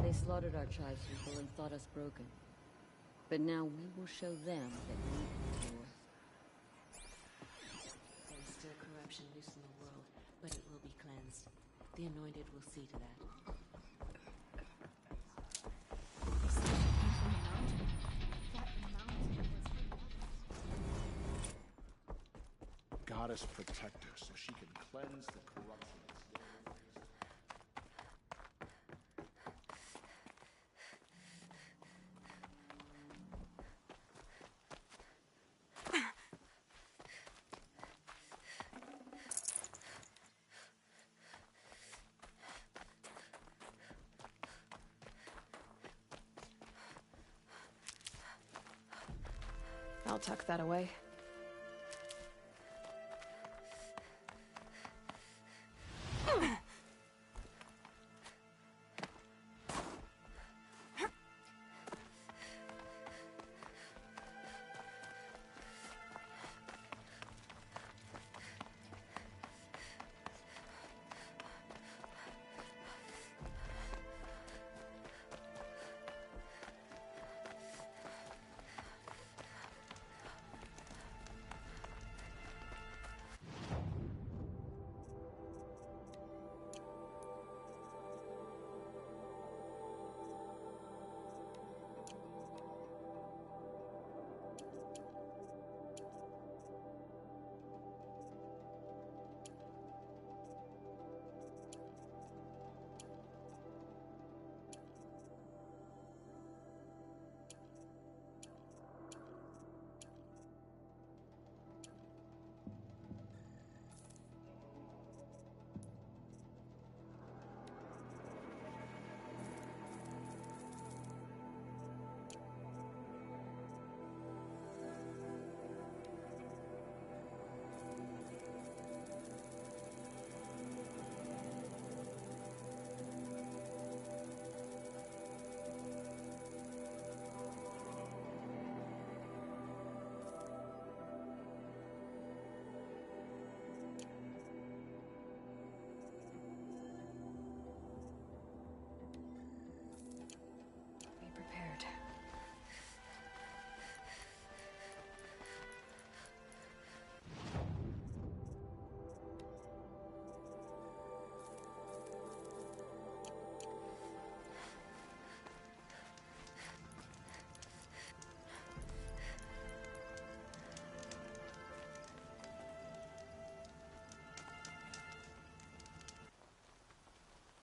They slaughtered our tribespeople and thought us broken. But now we will show them that we endure. There is still corruption loose in the world, but it will be cleansed. The Anointed will see to that. Goddess protect her so she can cleanse the corruption. I'll tuck that away.